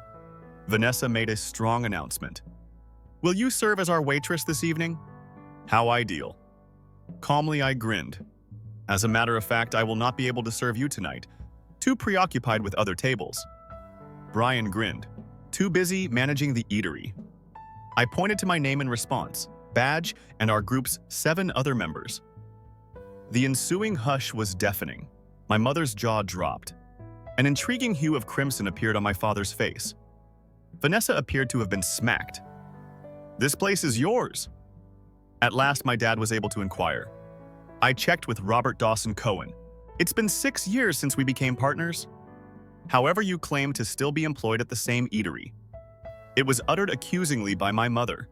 Vanessa made a strong announcement. "Will you serve as our waitress this evening?" How ideal. Calmly, I grinned. "As a matter of fact, I will not be able to serve you tonight. Too preoccupied with other tables." Brian grinned. "Too busy managing the eatery." I pointed to my name in response, badge, and our group's 7 other members. The ensuing hush was deafening. My mother's jaw dropped. An intriguing hue of crimson appeared on my father's face. Vanessa appeared to have been smacked. "This place is yours." At last, my dad was able to inquire. I checked with Robert Dawson Cohen. "It's been 6 years since we became partners. However, you claim to still be employed at the same eatery." It was uttered accusingly by my mother.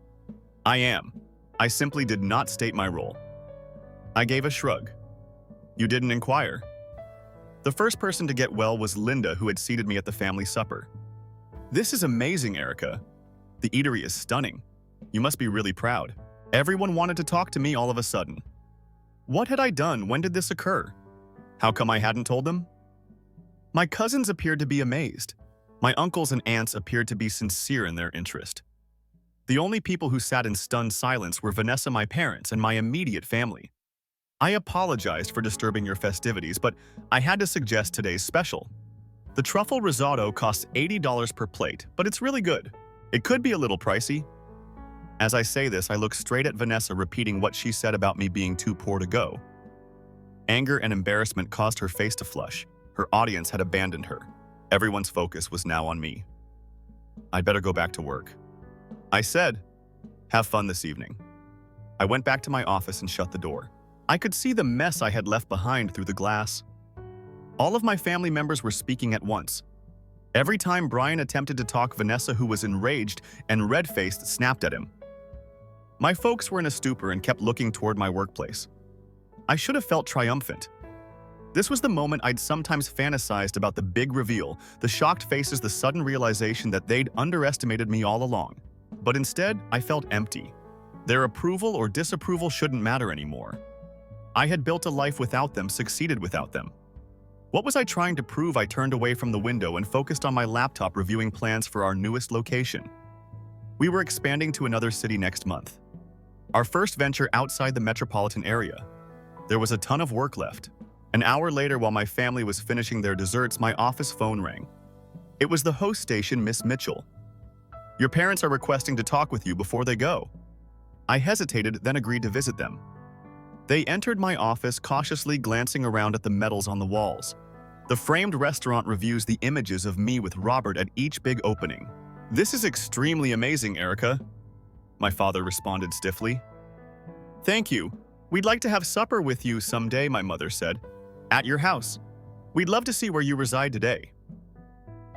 "I am. I simply did not state my role." I gave a shrug. "You didn't inquire." The first person to get well was Linda, who had seated me at the family supper. "This is amazing, Erica. The eatery is stunning. You must be really proud." Everyone wanted to talk to me all of a sudden. What had I done? When did this occur? How come I hadn't told them? My cousins appeared to be amazed. My uncles and aunts appeared to be sincere in their interest. The only people who sat in stunned silence were Vanessa, my parents, and my immediate family. I apologized for disturbing your festivities, but I had to suggest today's special. The truffle risotto costs $80 per plate, but it's really good. It could be a little pricey. As I say this, I look straight at Vanessa, repeating what she said about me being too poor to go. Anger and embarrassment caused her face to flush. Her audience had abandoned her. Everyone's focus was now on me. I'd better go back to work. I said, "Have fun this evening." I went back to my office and shut the door. I could see the mess I had left behind through the glass. All of my family members were speaking at once. Every time Brian attempted to talk, Vanessa, who was enraged and red-faced, snapped at him. My folks were in a stupor and kept looking toward my workplace. I should have felt triumphant. This was the moment I'd sometimes fantasized about, the big reveal, the shocked faces, the sudden realization that they'd underestimated me all along. But instead, I felt empty. Their approval or disapproval shouldn't matter anymore. I had built a life without them, succeeded without them. What was I trying to prove? I turned away from the window and focused on my laptop, reviewing plans for our newest location. We were expanding to another city next month. Our first venture outside the metropolitan area. There was a ton of work left. An hour later, while my family was finishing their desserts, my office phone rang. It was the host station, Miss Mitchell. "Your parents are requesting to talk with you before they go." I hesitated, then agreed to visit them. They entered my office, cautiously glancing around at the medals on the walls. The framed restaurant reviews, the images of me with Robert at each big opening. "This is extremely amazing, Erica," my father responded stiffly. "Thank you. We'd like to have supper with you someday," my mother said. "At your house. We'd love to see where you reside today."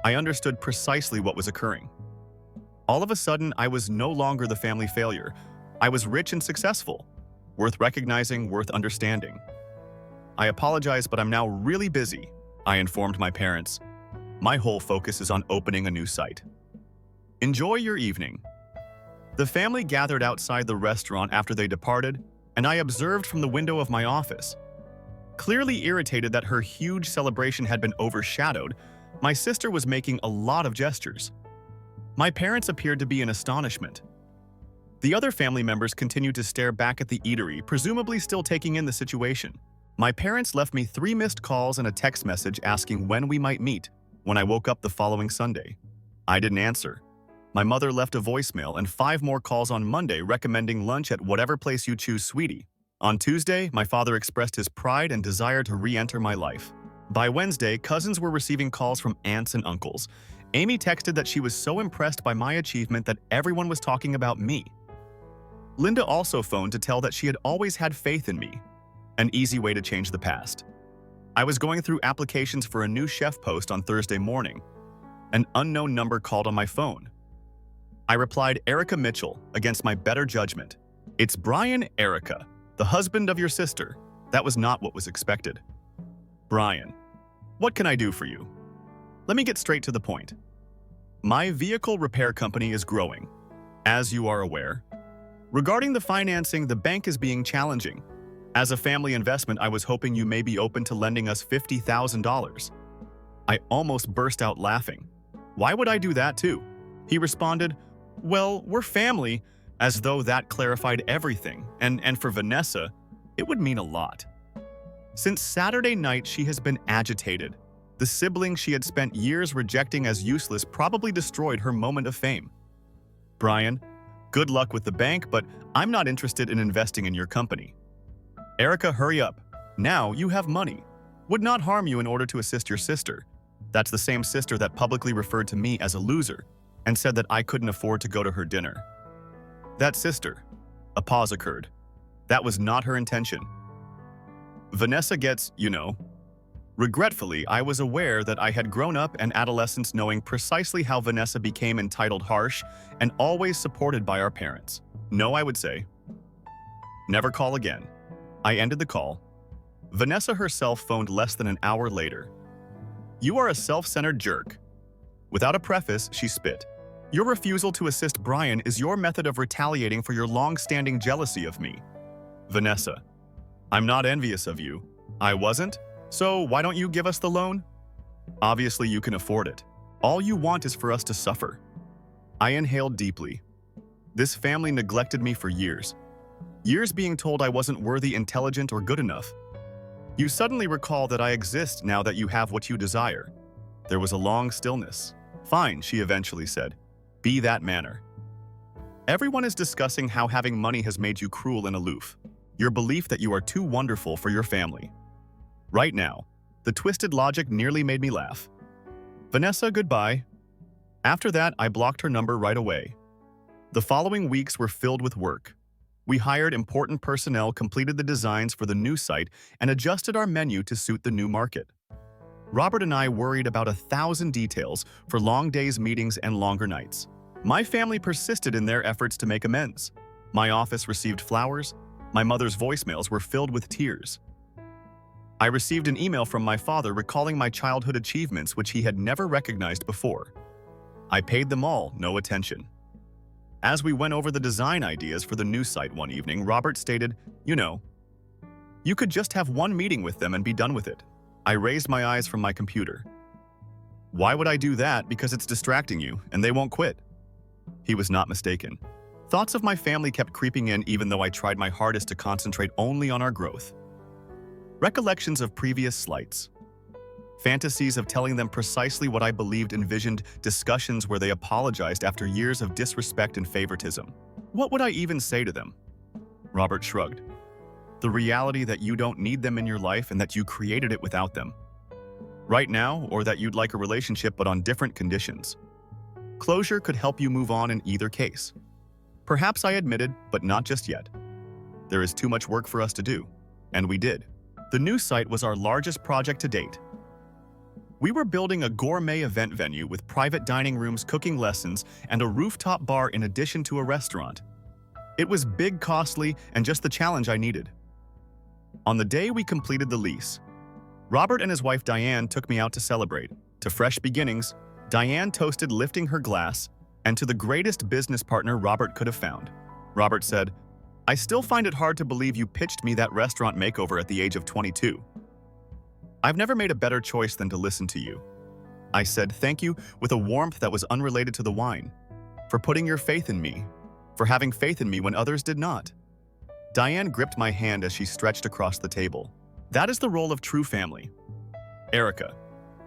I understood precisely what was occurring. All of a sudden, I was no longer the family failure. I was rich and successful. Worth recognizing, worth understanding. "I apologize, but I'm now really busy," I informed my parents. "My whole focus is on opening a new site." "Enjoy your evening." The family gathered outside the restaurant after they departed, and I observed from the window of my office. Clearly irritated that her huge celebration had been overshadowed, my sister was making a lot of gestures. My parents appeared to be in astonishment. The other family members continued to stare back at the eatery, presumably still taking in the situation. My parents left me 3 missed calls and a text message asking when we might meet when I woke up the following Sunday. I didn't answer. My mother left a voicemail and 5 more calls on Monday recommending lunch at whatever place you choose, sweetie. On Tuesday, my father expressed his pride and desire to re-enter my life. By Wednesday, cousins were receiving calls from aunts and uncles. Amy texted that she was so impressed by my achievement that everyone was talking about me. Linda also phoned to tell that she had always had faith in me. An easy way to change the past. I was going through applications for a new chef post on Thursday morning. An unknown number called on my phone. I replied, Erica Mitchell, against my better judgment. It's Brian, Erica, the husband of your sister. That was not what was expected. Brian, what can I do for you? Let me get straight to the point. My vehicle repair company is growing, as you are aware. Regarding the financing, the bank is being challenging. As a family investment, I was hoping you may be open to lending us $50,000. I almost burst out laughing. Why would I do that too? He responded, well, we're family, as though that clarified everything, and for Vanessa, it would mean a lot. Since Saturday night, she has been agitated. The sibling she had spent years rejecting as useless probably destroyed her moment of fame. Brian, good luck with the bank, but I'm not interested in investing in your company. Erica, hurry up. Now you have money. Would not harm you in order to assist your sister. That's the same sister that publicly referred to me as a loser and said that I couldn't afford to go to her dinner. That sister. A pause occurred. That was not her intention. Vanessa gets, Regretfully, I was aware that I had grown up and adolescence knowing precisely how Vanessa became entitled, harsh, and always supported by our parents. No, I would say. Never call again. I ended the call. Vanessa herself phoned less than an hour later. You are a self-centered jerk. Without a preface, she spit. Your refusal to assist Brian is your method of retaliating for your long-standing jealousy of me. Vanessa, I'm not envious of you. I wasn't? So why don't you give us the loan? Obviously you can afford it. All you want is for us to suffer. I inhaled deeply. This family neglected me for years. Years being told I wasn't worthy, intelligent, or good enough. You suddenly recall that I exist now that you have what you desire. There was a long stillness. Fine, she eventually said. Be that manner. Everyone is discussing how having money has made you cruel and aloof. Your belief that you are too wonderful for your family. Right now, the twisted logic nearly made me laugh. Vanessa, goodbye. After that, I blocked her number right away. The following weeks were filled with work. We hired important personnel, completed the designs for the new site, and adjusted our menu to suit the new market. Robert and I worried about 1,000 details for long days, meetings, and longer nights. My family persisted in their efforts to make amends. My office received flowers. My mother's voicemails were filled with tears. I received an email from my father recalling my childhood achievements which he had never recognized before. I paid them all no attention. As we went over the design ideas for the new site one evening, Robert stated, you could just have one meeting with them and be done with it. I raised my eyes from my computer. Why would I do that? Because it's distracting you, and they won't quit. He was not mistaken. Thoughts of my family kept creeping in even though I tried my hardest to concentrate only on our growth. Recollections of previous slights. Fantasies of telling them precisely what I believed, envisioned discussions where they apologized after years of disrespect and favoritism. What would I even say to them? Robert shrugged. The reality that you don't need them in your life and that you created it without them. Right now, or that you'd like a relationship but on different conditions. Closure could help you move on in either case. Perhaps I admitted, but not just yet. There is too much work for us to do, and we did. The new site was our largest project to date. We were building a gourmet event venue with private dining rooms, cooking lessons, and a rooftop bar in addition to a restaurant. It was big, costly, and just the challenge I needed. On the day we completed the lease, Robert and his wife Diane took me out to celebrate. To fresh beginnings, Diane toasted lifting her glass, and to the greatest business partner Robert could have found. Robert said, I still find it hard to believe you pitched me that restaurant makeover at the age of 22. I've never made a better choice than to listen to you. I said thank you with a warmth that was unrelated to the wine, for putting your faith in me, for having faith in me when others did not. Diane gripped my hand as she stretched across the table. That is the role of true family. Erica,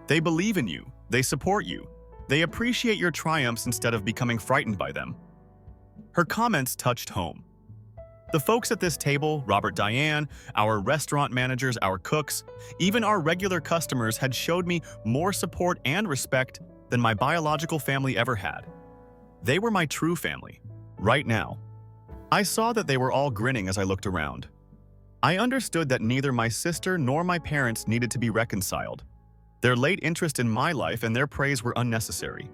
they believe in you, they support you, They appreciate your triumphs instead of becoming frightened by them. Her comments touched home. The folks at this table, Robert Diane, our restaurant managers, our cooks, even our regular customers had showed me more support and respect than my biological family ever had. They were my true family, right now. I saw that they were all grinning as I looked around. I understood that neither my sister nor my parents needed to be reconciled. Their late interest in my life and their praise were unnecessary.